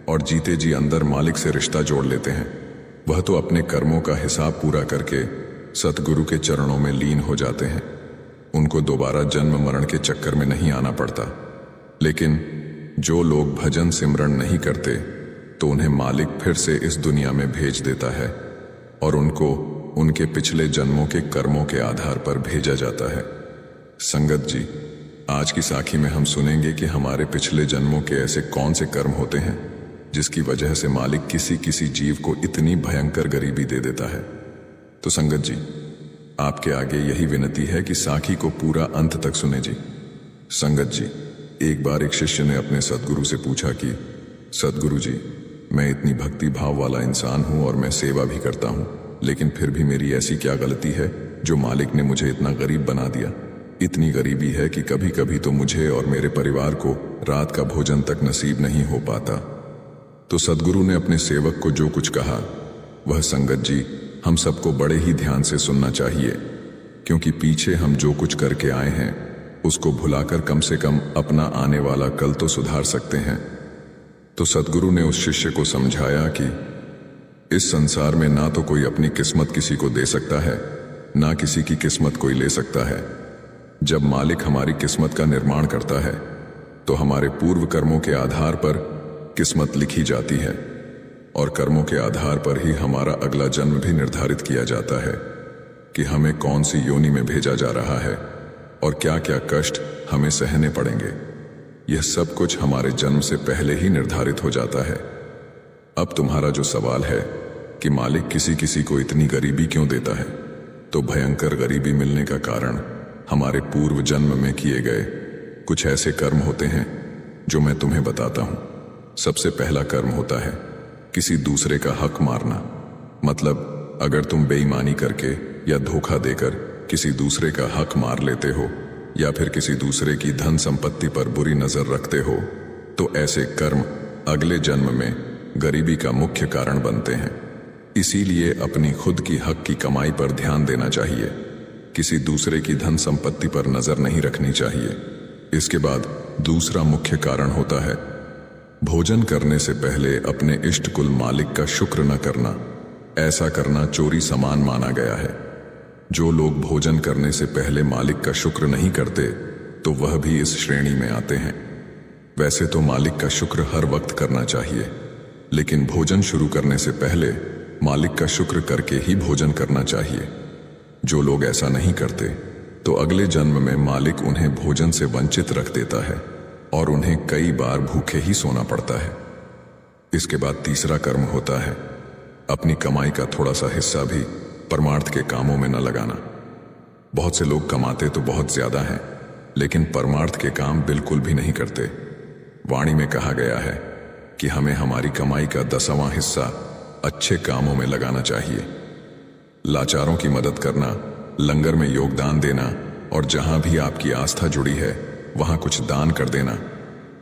और जीते जी अंदर मालिक से रिश्ता जोड़ लेते हैं, वह तो अपने कर्मों का हिसाब पूरा करके सतगुरु के चरणों में लीन हो जाते हैं। उनको दोबारा जन्म मरण के चक्कर में नहीं आना पड़ता। लेकिन जो लोग भजन सिमरन नहीं करते तो उन्हें मालिक फिर से इस दुनिया में भेज देता है और उनको उनके पिछले जन्मों के कर्मों के आधार पर भेजा जाता है। संगत जी, आज की साखी में हम सुनेंगे कि हमारे पिछले जन्मों के ऐसे कौन से कर्म होते हैं जिसकी वजह से मालिक किसी किसी जीव को इतनी भयंकर गरीबी दे देता है। तो संगत जी, आपके आगे यही विनती है कि साखी को पूरा अंत तक सुने जी। संगत जी, एक बार एक शिष्य ने अपने सद्गुरु से पूछा कि सद्गुरु जी, मैं इतनी भक्ति भाव वाला इंसान हूं और मैं सेवा भी करता हूं, लेकिन फिर भी मेरी ऐसी क्या गलती है जो मालिक ने मुझे इतना गरीब बना दिया? इतनी गरीबी है कि कभी कभी तो मुझे और मेरे परिवार को रात का भोजन तक नसीब नहीं हो पाता। तो सद्गुरु ने अपने सेवक को जो कुछ कहा वह संगत जी हम सबको बड़े ही ध्यान से सुनना चाहिए, क्योंकि पीछे हम जो कुछ करके आए हैं उसको भुलाकर कम से कम अपना आने वाला कल तो सुधार सकते हैं। तो सद्गुरु ने उस शिष्य को समझाया कि इस संसार में ना तो कोई अपनी किस्मत किसी को दे सकता है, ना किसी की किस्मत कोई ले सकता है। जब मालिक हमारी किस्मत का निर्माण करता है तो हमारे पूर्व कर्मों के आधार पर किस्मत लिखी जाती है। और कर्मों के आधार पर ही हमारा अगला जन्म भी निर्धारित किया जाता है कि हमें कौन सी योनि में भेजा जा रहा है और क्या क्या कष्ट हमें सहने पड़ेंगे। यह सब कुछ हमारे जन्म से पहले ही निर्धारित हो जाता है। अब तुम्हारा जो सवाल है कि मालिक किसी किसी को इतनी गरीबी क्यों देता है, तो भयंकर गरीबी मिलने का कारण हमारे पूर्व जन्म में किए गए कुछ ऐसे कर्म होते हैं जो मैं तुम्हें बताता हूं। सबसे पहला कर्म होता है किसी दूसरे का हक मारना। मतलब अगर तुम बेईमानी करके या धोखा देकर किसी दूसरे का हक मार लेते हो या फिर किसी दूसरे की धन संपत्ति पर बुरी नजर रखते हो, तो ऐसे कर्म अगले जन्म में गरीबी का मुख्य कारण बनते हैं। इसीलिए अपनी खुद की हक की कमाई पर ध्यान देना चाहिए, किसी दूसरे की धन संपत्ति पर नजर नहीं रखनी चाहिए। इसके बाद दूसरा मुख्य कारण होता है भोजन करने से पहले अपने इष्ट कुल मालिक का शुक्र न करना। ऐसा करना चोरी समान माना गया है। जो लोग भोजन करने से पहले मालिक का शुक्र नहीं करते तो वह भी इस श्रेणी में आते हैं। वैसे तो मालिक का शुक्र हर वक्त करना चाहिए, लेकिन भोजन शुरू करने से पहले मालिक का शुक्र करके ही भोजन करना चाहिए। जो लोग ऐसा नहीं करते तो अगले जन्म में मालिक उन्हें भोजन से वंचित रख देता है और उन्हें कई बार भूखे ही सोना पड़ता है। इसके बाद तीसरा कर्म होता है अपनी कमाई का थोड़ा सा हिस्सा भी परमार्थ के कामों में न लगाना। बहुत से लोग कमाते तो बहुत ज्यादा हैं, लेकिन परमार्थ के काम बिल्कुल भी नहीं करते। वाणी में कहा गया है कि हमें हमारी कमाई का 10वां हिस्सा अच्छे कामों में लगाना चाहिए। लाचारों की मदद करना, लंगर में योगदान देना और जहां भी आपकी आस्था जुड़ी है वहां कुछ दान कर देना,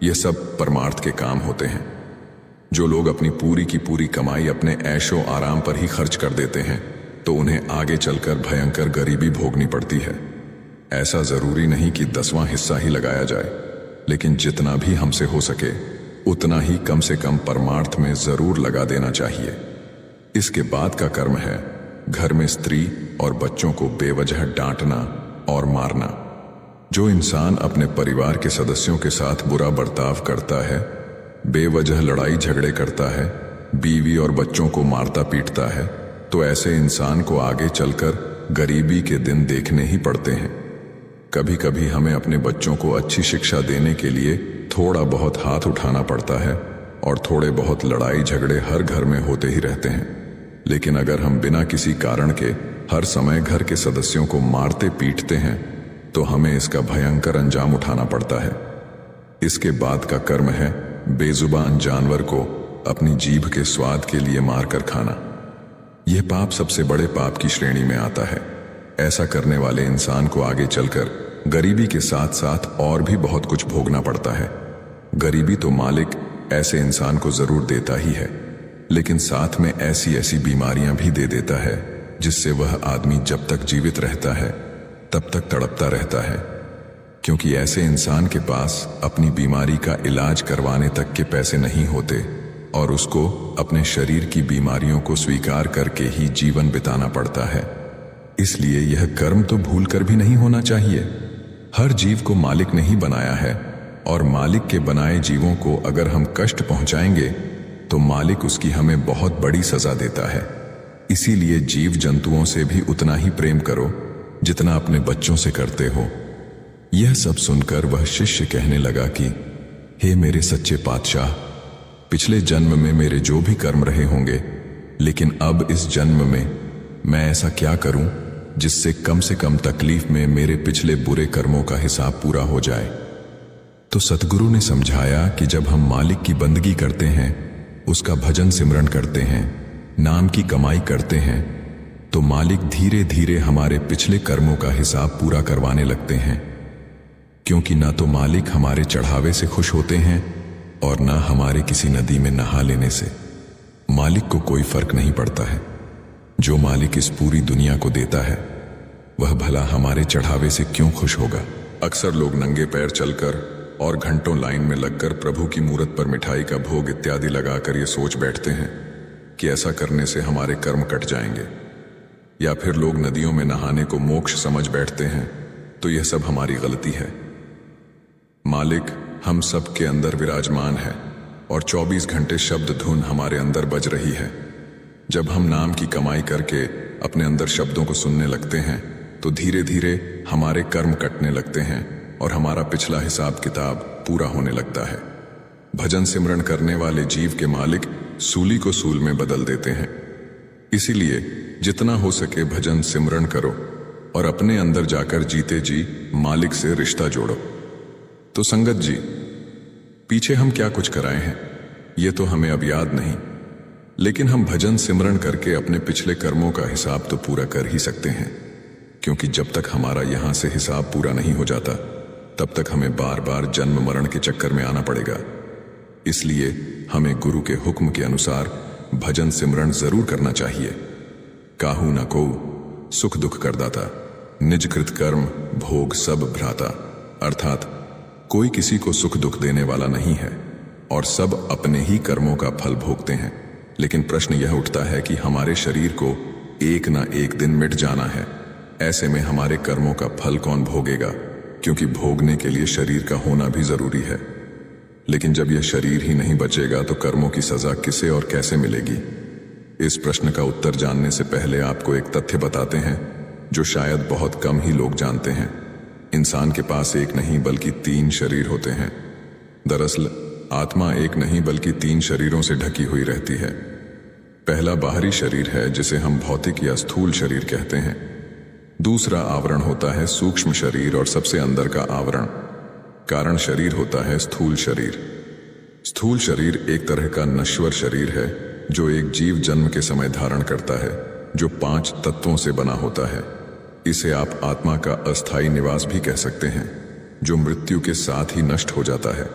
यह सब परमार्थ के काम होते हैं। जो लोग अपनी पूरी की पूरी कमाई अपने ऐशो आराम पर ही खर्च कर देते हैं तो उन्हें आगे चलकर भयंकर गरीबी भोगनी पड़ती है। ऐसा जरूरी नहीं कि 10वां हिस्सा ही लगाया जाए, लेकिन जितना भी हमसे हो सके उतना ही कम से कम परमार्थ में जरूर लगा देना चाहिए। इसके बाद का कर्म है घर में स्त्री और बच्चों को बेवजह डांटना और मारना। जो इंसान अपने परिवार के सदस्यों के साथ बुरा बर्ताव करता है, बेवजह लड़ाई झगड़े करता है, बीवी और बच्चों को मारता पीटता है, तो ऐसे इंसान को आगे चलकर गरीबी के दिन देखने ही पड़ते हैं। कभी कभी हमें अपने बच्चों को अच्छी शिक्षा देने के लिए थोड़ा बहुत हाथ उठाना पड़ता है और थोड़े बहुत लड़ाई झगड़े हर घर में होते ही रहते हैं। लेकिन अगर हम बिना किसी कारण के हर समय घर के सदस्यों को मारते पीटते हैं तो हमें इसका भयंकर अंजाम उठाना पड़ता है। इसके बाद का कर्म है बेजुबान जानवर को अपनी जीभ के स्वाद के लिए मारकर खाना। यह पाप सबसे बड़े पाप की श्रेणी में आता है। ऐसा करने वाले इंसान को आगे चलकर गरीबी के साथ साथ और भी बहुत कुछ भोगना पड़ता है। गरीबी तो मालिक ऐसे इंसान को जरूर देता ही है, लेकिन साथ में ऐसी ऐसी बीमारियां भी दे देता है जिससे वह आदमी जब तक जीवित रहता है तब तक तड़पता रहता है, क्योंकि ऐसे इंसान के पास अपनी बीमारी का इलाज करवाने तक के पैसे नहीं होते और उसको अपने शरीर की बीमारियों को स्वीकार करके ही जीवन बिताना पड़ता है। इसलिए यह कर्म तो भूल कर भी नहीं होना चाहिए। हर जीव को मालिक ने ही बनाया है और मालिक के बनाए जीवों को अगर हम कष्ट पहुंचाएंगे तो मालिक उसकी हमें बहुत बड़ी सजा देता है। इसीलिए जीव जंतुओं से भी उतना ही प्रेम करो जितना अपने बच्चों से करते हो। यह सब सुनकर वह शिष्य कहने लगा कि हे मेरे सच्चे पातशाह, पिछले जन्म में मेरे जो भी कर्म रहे होंगे, लेकिन अब इस जन्म में मैं ऐसा क्या करूं जिससे कम से कम तकलीफ में मेरे पिछले बुरे कर्मों का हिसाब पूरा हो जाए। तो सतगुरु ने समझाया कि जब हम मालिक की बंदगी करते हैं, उसका भजन सिमरन करते हैं, नाम की कमाई करते हैं, तो मालिक धीरे धीरे हमारे पिछले कर्मों का हिसाब पूरा करवाने लगते हैं। क्योंकि ना तो मालिक हमारे चढ़ावे से खुश होते हैं और ना हमारे किसी नदी में नहा लेने से। मालिक को कोई फर्क नहीं पड़ता है। जो मालिक इस पूरी दुनिया को देता है वह भला हमारे चढ़ावे से क्यों खुश होगा। अक्सर लोग नंगे पैर चलकर और घंटों लाइन में लगकर प्रभु की मूरत पर मिठाई का भोग इत्यादि लगाकर ये सोच बैठते हैं कि ऐसा करने से हमारे कर्म कट जाएंगे, या फिर लोग नदियों में नहाने को मोक्ष समझ बैठते हैं। तो यह सब हमारी गलती है। मालिक हम सब के अंदर विराजमान है और 24 घंटे शब्द धुन हमारे अंदर बज रही है। जब हम नाम की कमाई करके अपने अंदर शब्दों को सुनने लगते हैं तो धीरे धीरे हमारे कर्म कटने लगते हैं और हमारा पिछला हिसाब किताब पूरा होने लगता है। भजन सिमरन करने वाले जीव के मालिक सूली को सूल में बदल देते हैं। इसीलिए जितना हो सके भजन सिमरन करो और अपने अंदर जाकर जीते जी मालिक से रिश्ता जोड़ो। तो संगत जी, पीछे हम क्या कुछ कराए हैं ये तो हमें अब याद नहीं, लेकिन हम भजन सिमरन करके अपने पिछले कर्मों का हिसाब तो पूरा कर ही सकते हैं, क्योंकि जब तक हमारा यहां से हिसाब पूरा नहीं हो जाता तब तक हमें बार बार जन्म मरण के चक्कर में आना पड़ेगा। इसलिए हमें गुरु के हुक्म के अनुसार भजन सिमरन जरूर करना चाहिए। काहू न को सुख दुख करदाता, निज कृत कर्म भोग सब भ्राता। अर्थात कोई किसी को सुख दुख देने वाला नहीं है और सब अपने ही कर्मों का फल भोगते हैं। लेकिन प्रश्न यह उठता है कि हमारे शरीर को एक ना एक दिन मिट जाना है। ऐसे में हमारे कर्मों का फल कौन भोगेगा, क्योंकि भोगने के लिए शरीर का होना भी जरूरी है। लेकिन जब यह शरीर ही नहीं बचेगा तो कर्मों की सजा किसे और कैसे मिलेगी? इस प्रश्न का उत्तर जानने से पहले आपको एक तथ्य बताते हैं जो शायद बहुत कम ही लोग जानते हैं। इंसान के पास एक नहीं बल्कि 3 शरीर होते हैं। दरअसल आत्मा एक नहीं बल्कि 3 शरीरों से ढकी हुई रहती है। पहला बाहरी शरीर है जिसे हम भौतिक या स्थूल शरीर कहते हैं। दूसरा आवरण होता है सूक्ष्म शरीर और सबसे अंदर का आवरण कारण शरीर होता है स्थूल शरीर। स्थूल शरीर एक तरह का नश्वर शरीर है जो एक जीव जन्म के समय धारण करता है, जो 5 तत्वों से बना होता है। इसे आप आत्मा का अस्थायी निवास भी कह सकते हैं, जो मृत्यु के साथ ही नष्ट हो जाता है।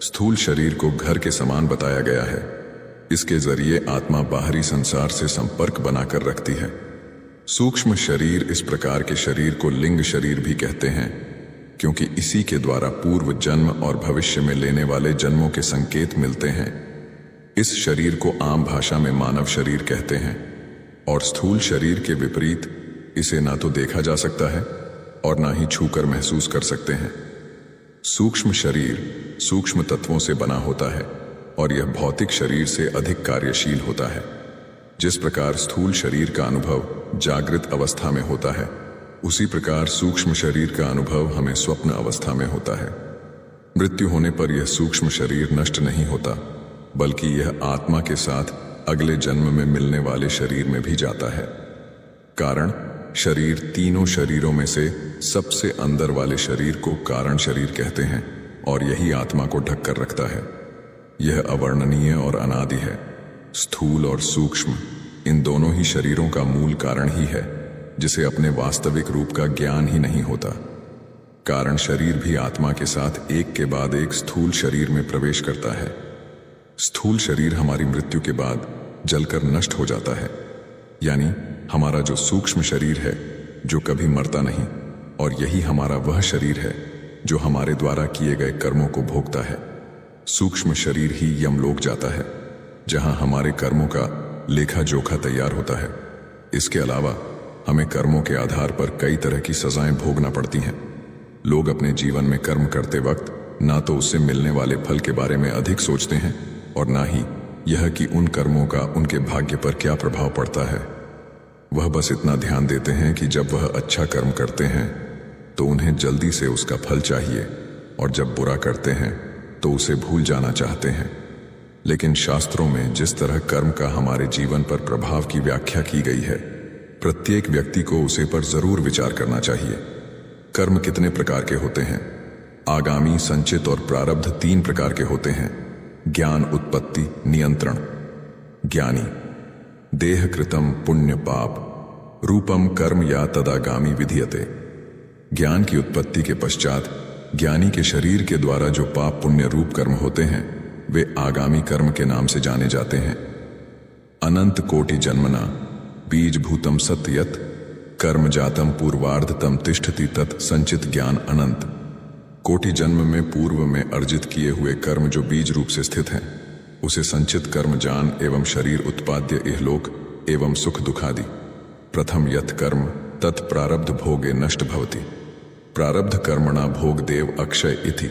स्थूल शरीर को घर के समान बताया गया है। इसके जरिए आत्मा बाहरी संसार से संपर्क बनाकर रखती है। सूक्ष्म शरीर इस प्रकार के शरीर को लिंग शरीर भी कहते हैं, क्योंकि इसी के द्वारा पूर्व जन्म और भविष्य में लेने वाले जन्मों के संकेत मिलते हैं। इस शरीर को आम भाषा में मानव शरीर कहते हैं और स्थूल शरीर के विपरीत इसे ना तो देखा जा सकता है और ना ही छूकर महसूस कर सकते हैं। सूक्ष्म शरीर सूक्ष्म तत्वों से बना होता है और यह भौतिक शरीर से अधिक कार्यशील होता है। जिस प्रकार स्थूल शरीर का अनुभव जागृत अवस्था में होता है, उसी प्रकार सूक्ष्म शरीर का अनुभव हमें स्वप्न अवस्था में होता है। मृत्यु होने पर यह सूक्ष्म शरीर नष्ट नहीं होता, बल्कि यह आत्मा के साथ अगले जन्म में मिलने वाले शरीर में भी जाता है। कारण शरीर तीनों शरीरों में से सबसे अंदर वाले शरीर को कारण शरीर कहते हैं और यही आत्मा को ढक कर रखता है। यह अवर्णनीय और अनादि है। स्थूल और सूक्ष्म इन दोनों ही शरीरों का मूल कारण ही है, जिसे अपने वास्तविक रूप का ज्ञान ही नहीं होता। कारण शरीर भी आत्मा के साथ एक के बाद एक स्थूल शरीर में प्रवेश करता है। स्थूल शरीर हमारी मृत्यु के बाद जलकर नष्ट हो जाता है, यानी हमारा जो सूक्ष्म शरीर है जो कभी मरता नहीं, और यही हमारा वह शरीर है जो हमारे द्वारा किए गए कर्मों को भोगता है। सूक्ष्म शरीर ही यमलोक जाता है, जहां हमारे कर्मों का लेखा जोखा तैयार होता है। इसके अलावा हमें कर्मों के आधार पर कई तरह की सजाएं भोगना पड़ती हैं। लोग अपने जीवन में कर्म करते वक्त ना तो उससे मिलने वाले फल के बारे में अधिक सोचते हैं और ना ही यह कि उन कर्मों का उनके भाग्य पर क्या प्रभाव पड़ता है। वह बस इतना ध्यान देते हैं कि जब वह अच्छा कर्म करते हैं तो उन्हें जल्दी से उसका फल चाहिए, और जब बुरा करते हैं तो उसे भूल जाना चाहते हैं। लेकिन शास्त्रों में जिस तरह कर्म का हमारे जीवन पर प्रभाव की व्याख्या की गई है, प्रत्येक व्यक्ति को उसे पर जरूर विचार करना चाहिए। कर्म कितने प्रकार के होते हैं? आगामी, संचित और प्रारब्ध 3 प्रकार के होते हैं। ज्ञान, उत्पत्ति, नियंत्रण। ज्ञानी देह कृतम पुण्य पाप रूपम कर्म या तदागामी विधीयते। ज्ञान की उत्पत्ति के पश्चात ज्ञानी के शरीर के द्वारा जो पाप पुण्य रूप कर्म होते हैं वे आगामी कर्म के नाम से जाने जाते हैं। अनंत कोटि जन्मना बीज भूतम सत्यत कर्म जातम पूर्वार्धतम तिष्ठति तत् संचित ज्ञान अनंत। कोटि जन्म में पूर्व में अर्जित किए हुए कर्म जो बीज रूप से स्थित हैं, उसे संचित कर्म जान एवं शरीर उत्पाद्य इहलोक एवं सुख दुखादि। प्रथम यत् कर्म तत् प्रारब्ध भोगे नष्ट भवति। प्रारब्ध कर्मणा भोग देव अक्षय इति।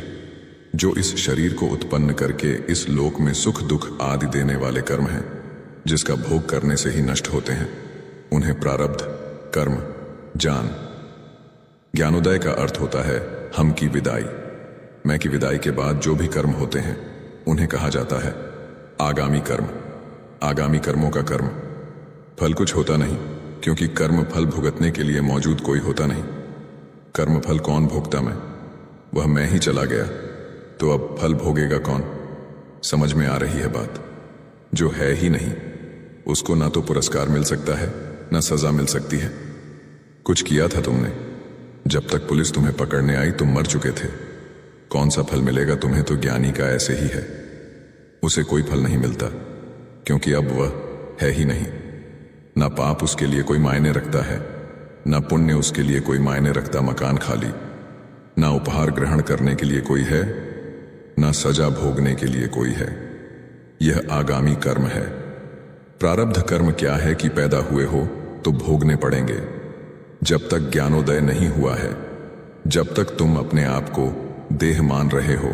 जो इस शरीर को उत्पन्न करके इस लोक में सुख दुख आदि देने वाले कर्म हैं, जिसका भोग करने से ही नष्ट होते हैं, उन्हें प्रारब्ध कर्म जान। ज्ञानोदय का अर्थ होता है हम की विदाई। मैं की विदाई के बाद जो भी कर्म होते हैं उन्हें कहा जाता है आगामी कर्म। आगामी कर्मों का कर्म फल कुछ होता नहीं, क्योंकि कर्म फल भुगतने के लिए मौजूद कोई होता नहीं। कर्म फल कौन भोगता? वह मैं ही चला गया, तो अब फल भोगेगा कौन? समझ में आ रही है बात? जो है ही नहीं उसको ना तो पुरस्कार मिल सकता है ना सजा मिल सकती है। कुछ किया था तुमने, जब तक पुलिस तुम्हें पकड़ने आई तुम मर चुके थे। कौन सा फल मिलेगा तुम्हें? तो ज्ञानी का ऐसे ही है, उसे कोई फल नहीं मिलता, क्योंकि अब वह है ही नहीं। ना पाप उसके लिए कोई मायने रखता है, ना पुण्य उसके लिए कोई मायने रखता। मकान खाली, ना उपहार ग्रहण करने के लिए कोई है, ना सजा भोगने के लिए कोई है। यह आगामी कर्म है। प्रारब्ध कर्म क्या है कि पैदा हुए हो तो भोगने पड़ेंगे। जब तक ज्ञानोदय नहीं हुआ है, जब तक तुम अपने आप को देह मान रहे हो,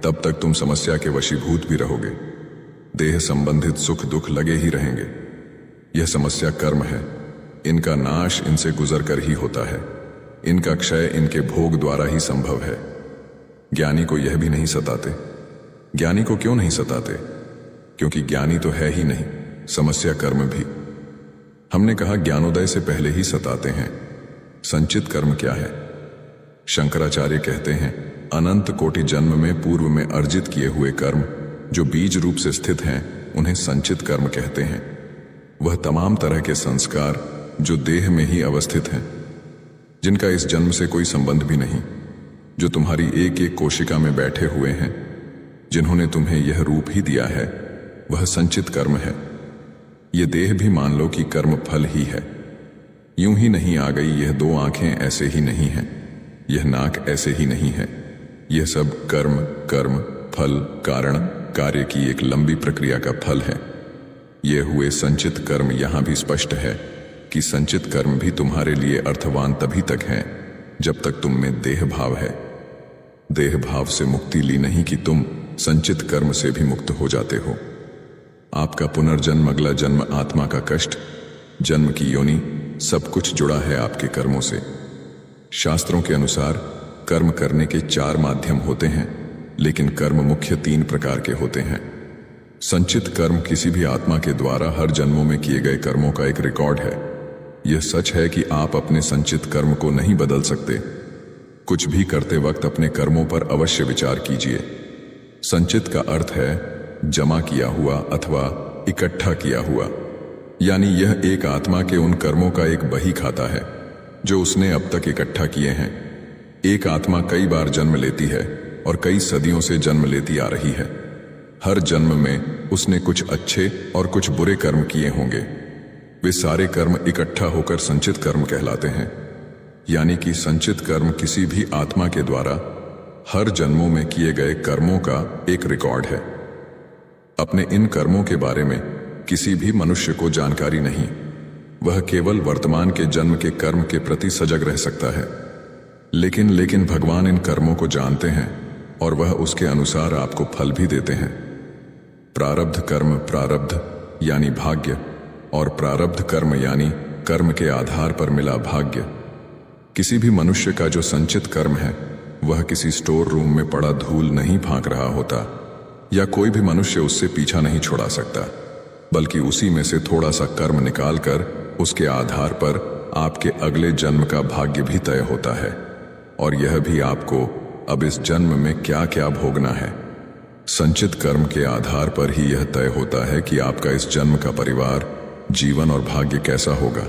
तब तक तुम समस्या के वशीभूत भी रहोगे। देह संबंधित सुख दुख लगे ही रहेंगे। यह समस्या कर्म है। इनका नाश इनसे गुजर कर ही होता है। इनका क्षय इनके भोग द्वारा ही संभव है। ज्ञानी को यह भी नहीं सताते। ज्ञानी को क्यों नहीं सताते? क्योंकि ज्ञानी तो है ही नहीं, समस्या कर्म भी। हमने कहा ज्ञानोदय से पहले ही सताते हैं। संचित कर्म क्या है? शंकराचार्य कहते हैं अनंत कोटि जन्म में पूर्व में अर्जित किए हुए कर्म जो बीज रूप से स्थित हैं, उन्हें संचित कर्म कहते हैं। वह तमाम तरह के संस्कार जो देह में ही अवस्थित हैं, जिनका इस जन्म से कोई संबंध भी नहीं, जो तुम्हारी एक एक कोशिका में बैठे हुए हैं, जिन्होंने तुम्हें यह रूप ही दिया है, वह संचित कर्म है। यह देह भी मान लो कि कर्म फल ही है। यूं ही नहीं आ गई। यह दो आंखें ऐसे ही नहीं हैं, यह नाक ऐसे ही नहीं है। यह सब कर्म कर्म फल कारण कार्य की एक लंबी प्रक्रिया का फल है। ये हुए संचित कर्म। यहां भी स्पष्ट है कि संचित कर्म भी तुम्हारे लिए अर्थवान तभी तक हैं जब तक तुम में देह भाव है। देह भाव से मुक्ति ली नहीं कि तुम संचित कर्म से भी मुक्त हो जाते हो। आपका पुनर्जन्म, अगला जन्म, आत्मा का कष्ट, जन्म की योनि, सब कुछ जुड़ा है आपके कर्मों से। शास्त्रों के अनुसार कर्म करने के 4 माध्यम होते हैं, लेकिन कर्म मुख्य 3 प्रकार के होते हैं। संचित कर्म किसी भी आत्मा के द्वारा हर जन्मों में किए गए कर्मों का एक रिकॉर्ड है। यह सच है कि आप अपने संचित कर्म को नहीं बदल सकते। कुछ भी करते वक्त अपने कर्मों पर अवश्य विचार कीजिए। संचित का अर्थ है जमा किया हुआ अथवा इकट्ठा किया हुआ, यानी यह एक आत्मा के उन कर्मों का एक बही खाता है जो उसने अब तक इकट्ठा किए हैं। एक आत्मा कई बार जन्म लेती है और कई सदियों से जन्म लेती आ रही है। हर जन्म में उसने कुछ अच्छे और कुछ बुरे कर्म किए होंगे। वे सारे कर्म इकट्ठा होकर संचित कर्म कहलाते हैं। यानी कि संचित कर्म किसी भी आत्मा के द्वारा हर जन्मों में किए गए कर्मों का एक रिकॉर्ड है। अपने इन कर्मों के बारे में किसी भी मनुष्य को जानकारी नहीं। वह केवल वर्तमान के जन्म के कर्म के प्रति सजग रह सकता है। लेकिन भगवान इन कर्मों को जानते हैं और वह उसके अनुसार आपको फल भी देते हैं। प्रारब्ध कर्म, प्रारब्ध यानी भाग्य, और प्रारब्ध कर्म यानी कर्म के आधार पर मिला भाग्य। किसी भी मनुष्य का जो संचित कर्म है वह किसी स्टोर रूम में पड़ा धूल नहीं फांक रहा होता, या कोई भी मनुष्य उससे पीछा नहीं छुड़ा सकता, बल्कि उसी में से थोड़ा सा कर्म निकालकर उसके आधार पर आपके अगले जन्म का भाग्य भी तय होता है। और यह भी आपको अब इस जन्म में क्या क्या भोगना है। संचित कर्म के आधार पर ही यह तय होता है कि आपका इस जन्म का परिवार, जीवन और भाग्य कैसा होगा।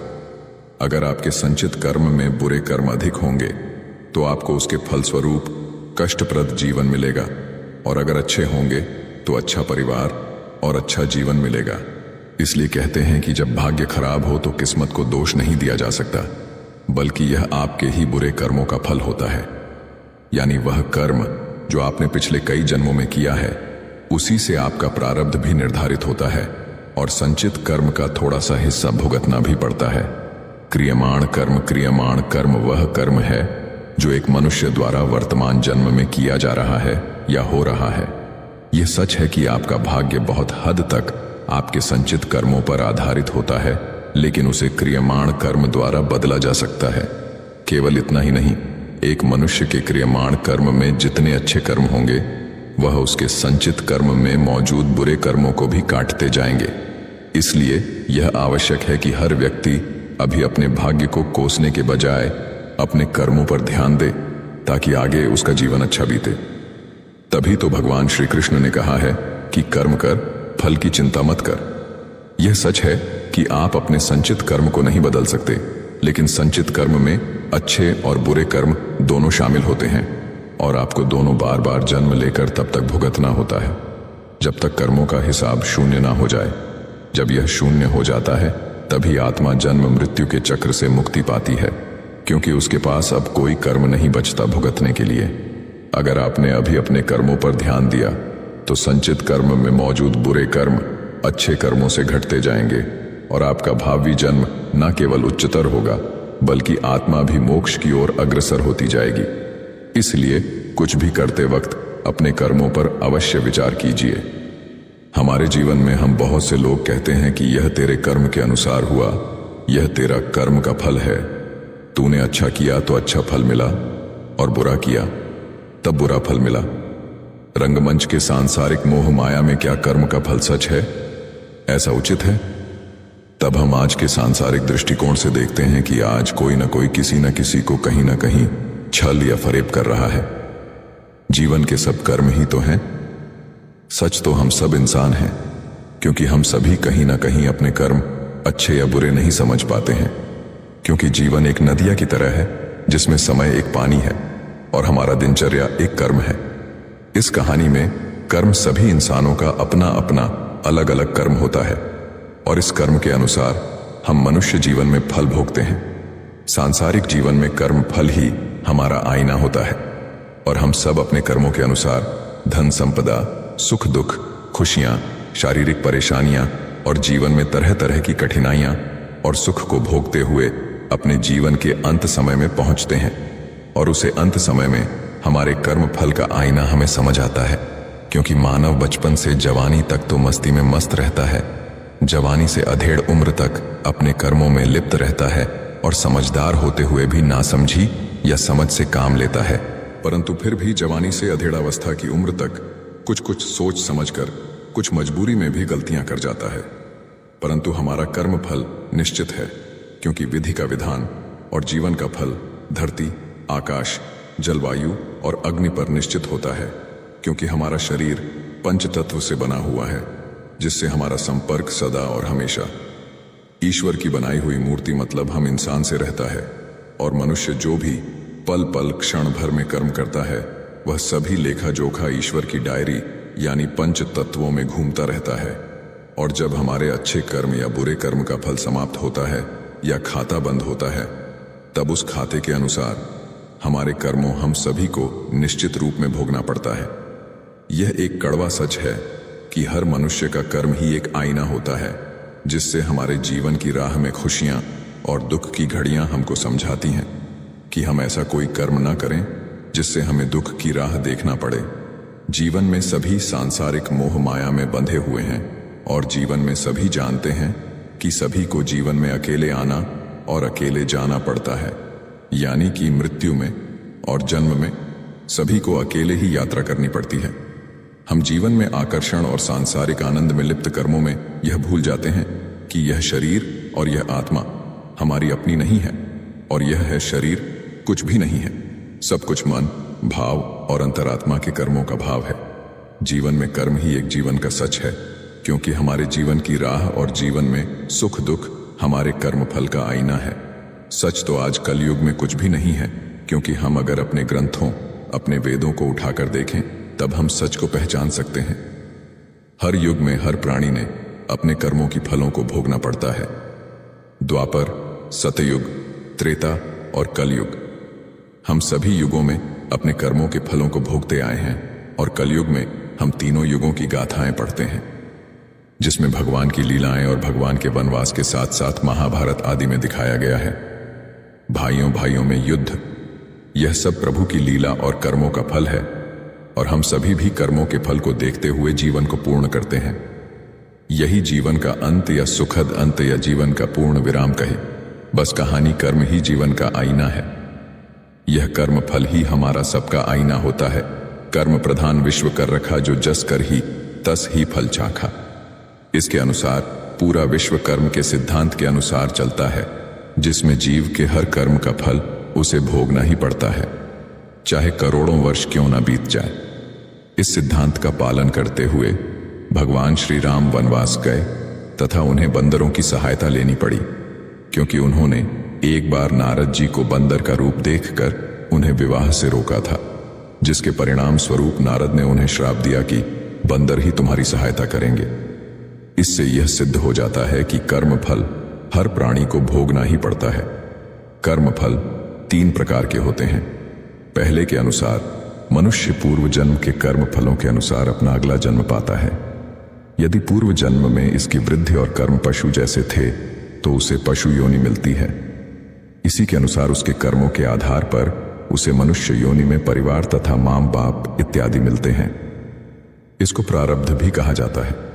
अगर आपके संचित कर्म में बुरे कर्म अधिक होंगे तो आपको उसके फलस्वरूप कष्टप्रद जीवन मिलेगा, और अगर अच्छे होंगे तो अच्छा परिवार और अच्छा जीवन मिलेगा। इसलिए कहते हैं कि जब भाग्य खराब हो तो किस्मत को दोष नहीं दिया जा सकता, बल्कि यह आपके ही बुरे कर्मों का फल होता है। यानी वह कर्म जो आपने पिछले कई जन्मों में किया है, उसी से आपका प्रारब्ध भी निर्धारित होता है, और संचित कर्म का थोड़ा सा हिस्सा भुगतना भी पड़ता है। क्रियमाण कर्म वह कर्म है जो एक मनुष्य द्वारा वर्तमान जन्म में किया जा रहा है या हो रहा है। यह सच है कि आपका भाग्य बहुत हद तक आपके संचित कर्मों पर आधारित होता है, लेकिन उसे क्रियमाण कर्म द्वारा बदला जा सकता है। केवल इतना ही नहीं, एक मनुष्य के क्रियमाण कर्म में जितने अच्छे कर्म होंगे, वह उसके संचित कर्म में मौजूद बुरे कर्मों को भी काटते जाएंगे। इसलिए यह आवश्यक है कि हर व्यक्ति अभी अपने भाग्य को कोसने के बजाय अपने कर्मों पर ध्यान दे, ताकि आगे उसका जीवन अच्छा बीते। तभी तो भगवान श्री कृष्ण ने कहा है कि कर्म कर, फल की चिंता मत कर। यह सच है कि आप अपने संचित कर्म को नहीं बदल सकते, लेकिन संचित कर्म में अच्छे और बुरे कर्म दोनों शामिल होते हैं, और आपको दोनों बार बार जन्म लेकर तब तक भुगतना होता है जब तक कर्मों का हिसाब शून्य ना हो जाए। जब यह शून्य हो जाता है, तभी आत्मा जन्म मृत्यु के चक्र से मुक्ति पाती है, क्योंकि उसके पास अब कोई कर्म नहीं बचता भुगतने के लिए। अगर आपने अभी अपने कर्मों पर ध्यान दिया, तो संचित कर्म में मौजूद बुरे कर्म अच्छे कर्मों से घटते जाएंगे, और आपका भावी जन्म न केवल उच्चतर होगा, बल्कि आत्मा भी मोक्ष की ओर अग्रसर होती जाएगी। इसलिए कुछ भी करते वक्त अपने कर्मों पर अवश्य विचार कीजिए। हमारे जीवन में हम बहुत से लोग कहते हैं कि यह तेरे कर्म के अनुसार हुआ, यह तेरा कर्म का फल है। तूने अच्छा किया तो अच्छा फल मिला, और बुरा किया तब बुरा फल मिला। रंगमंच के सांसारिक मोह माया में क्या कर्म का फल सच है? ऐसा उचित है? तब हम आज के सांसारिक दृष्टिकोण से देखते हैं कि आज कोई न कोई किसी न किसी को कहीं न कहीं छल या फरेब कर रहा है। जीवन के सब कर्म ही तो हैं। सच तो हम सब इंसान हैं, क्योंकि हम सभी कहीं न कहीं अपने कर्म अच्छे या बुरे नहीं समझ पाते हैं। क्योंकि जीवन एक नदिया की तरह है, जिसमें समय एक पानी है और हमारा दिनचर्या एक कर्म है। इस कहानी में कर्म सभी इंसानों का अपना अपना अलग अलग कर्म होता है, और इस कर्म के अनुसार हम मनुष्य जीवन में फल भोगते हैं। सांसारिक जीवन में कर्म फल ही हमारा आईना होता है, और हम सब अपने कर्मों के अनुसार धन संपदा, सुख दुख, खुशियां, शारीरिक परेशानियां और जीवन में तरह तरह की कठिनाइयां और सुख को भोगते हुए अपने जीवन के अंत समय में पहुंचते हैं। और उसे अंत समय में हमारे कर्म फल का आईना हमें समझ आता है, क्योंकि मानव बचपन से जवानी तक तो मस्ती में मस्त रहता है। जवानी से अधेड़ उम्र तक अपने कर्मों में लिप्त रहता है, और समझदार होते हुए भी नासमझी या समझ से काम लेता है। परंतु फिर भी जवानी से अधेड़ावस्था की उम्र तक कुछ कुछ सोच समझकर कुछ मजबूरी में भी गलतियां कर जाता है। परंतु हमारा कर्म फल निश्चित है, क्योंकि विधि का विधान और जीवन का फल धरती, आकाश, जलवायु और अग्नि पर निश्चित होता है। क्योंकि हमारा शरीर पंच तत्व से बना हुआ है, जिससे हमारा संपर्क सदा और हमेशा ईश्वर की बनाई हुई मूर्ति मतलब हम इंसान से रहता है। और मनुष्य जो भी पल पल क्षण भर में कर्म करता है, वह सभी लेखा जोखा ईश्वर की डायरी यानी पंच तत्वों में घूमता रहता है। और जब हमारे अच्छे कर्म या बुरे कर्म का फल समाप्त होता है या खाता बंद होता है, तब उस खाते के अनुसार हमारे कर्मों हम सभी को निश्चित रूप में भोगना पड़ता है। यह एक कड़वा सच है कि हर मनुष्य का कर्म ही एक आईना होता है, जिससे हमारे जीवन की राह में खुशियां और दुख की घड़ियां हमको समझाती हैं कि हम ऐसा कोई कर्म ना करें जिससे हमें दुख की राह देखना पड़े। जीवन में सभी सांसारिक मोह माया में बंधे हुए हैं, और जीवन में सभी जानते हैं कि सभी को जीवन में अकेले आना और अकेले जाना पड़ता है। यानी कि मृत्यु में और जन्म में सभी को अकेले ही यात्रा करनी पड़ती है। हम जीवन में आकर्षण और सांसारिक आनंद में लिप्त कर्मों में यह भूल जाते हैं कि यह शरीर और यह आत्मा हमारी अपनी नहीं है, और यह है शरीर कुछ भी नहीं है। सब कुछ मन, भाव और अंतरात्मा के कर्मों का भाव है। जीवन में कर्म ही एक जीवन का सच है, क्योंकि हमारे जीवन की राह और जीवन में सुख दुख हमारे कर्म फल का आईना है। सच तो आज कलयुग में कुछ भी नहीं है, क्योंकि हम अगर अपने ग्रंथों, अपने वेदों को उठाकर देखें, तब हम सच को पहचान सकते हैं। हर युग में हर प्राणी ने अपने कर्मों की फलों को भोगना पड़ता है। द्वापर, सतयुग, त्रेता और कलयुग, हम सभी युगों में अपने कर्मों के फलों को भोगते आए हैं, और कलयुग में हम तीनों युगों की गाथाएं पढ़ते हैं, जिसमें भगवान की लीलाएं और भगवान के वनवास के साथ साथ महाभारत आदि में दिखाया गया है। भाइयों भाइयों में युद्ध, यह सब प्रभु की लीला और कर्मों का फल है। और हम सभी भी कर्मों के फल को देखते हुए जीवन को पूर्ण करते हैं। यही जीवन का अंत या सुखद अंत या जीवन का पूर्ण विराम कहे, बस कहानी कर्म ही जीवन का आईना है। यह कर्म फल ही हमारा सबका आईना होता है। कर्म प्रधान विश्व कर रखा, जो जस कर ही तस ही फल चाखा। इसके अनुसार पूरा विश्व कर्म के सिद्धांत के अनुसार चलता है, जिसमें जीव के हर कर्म का फल उसे भोगना ही पड़ता है, चाहे करोड़ों वर्ष क्यों ना बीत जाए। इस सिद्धांत का पालन करते हुए भगवान श्री राम वनवास गए तथा उन्हें बंदरों की सहायता लेनी पड़ी, क्योंकि उन्होंने एक बार नारद जी को बंदर का रूप देखकर उन्हें विवाह से रोका था, जिसके परिणाम स्वरूप नारद ने उन्हें श्राप दिया कि बंदर ही तुम्हारी सहायता करेंगे। इससे यह सिद्ध हो जाता है कि कर्म फल हर प्राणी को भोगना ही पड़ता है। कर्म फल 3 प्रकार के होते हैं। पहले के अनुसार मनुष्य पूर्व जन्म के कर्म फलों के अनुसार अपना अगला जन्म पाता है। यदि पूर्व जन्म में इसकी वृद्धि और कर्म पशु जैसे थे तो उसे पशु योनि मिलती है। इसी के अनुसार उसके कर्मों के आधार पर उसे मनुष्य योनि में परिवार तथा मां बाप इत्यादि मिलते हैं। इसको प्रारब्ध भी कहा जाता है।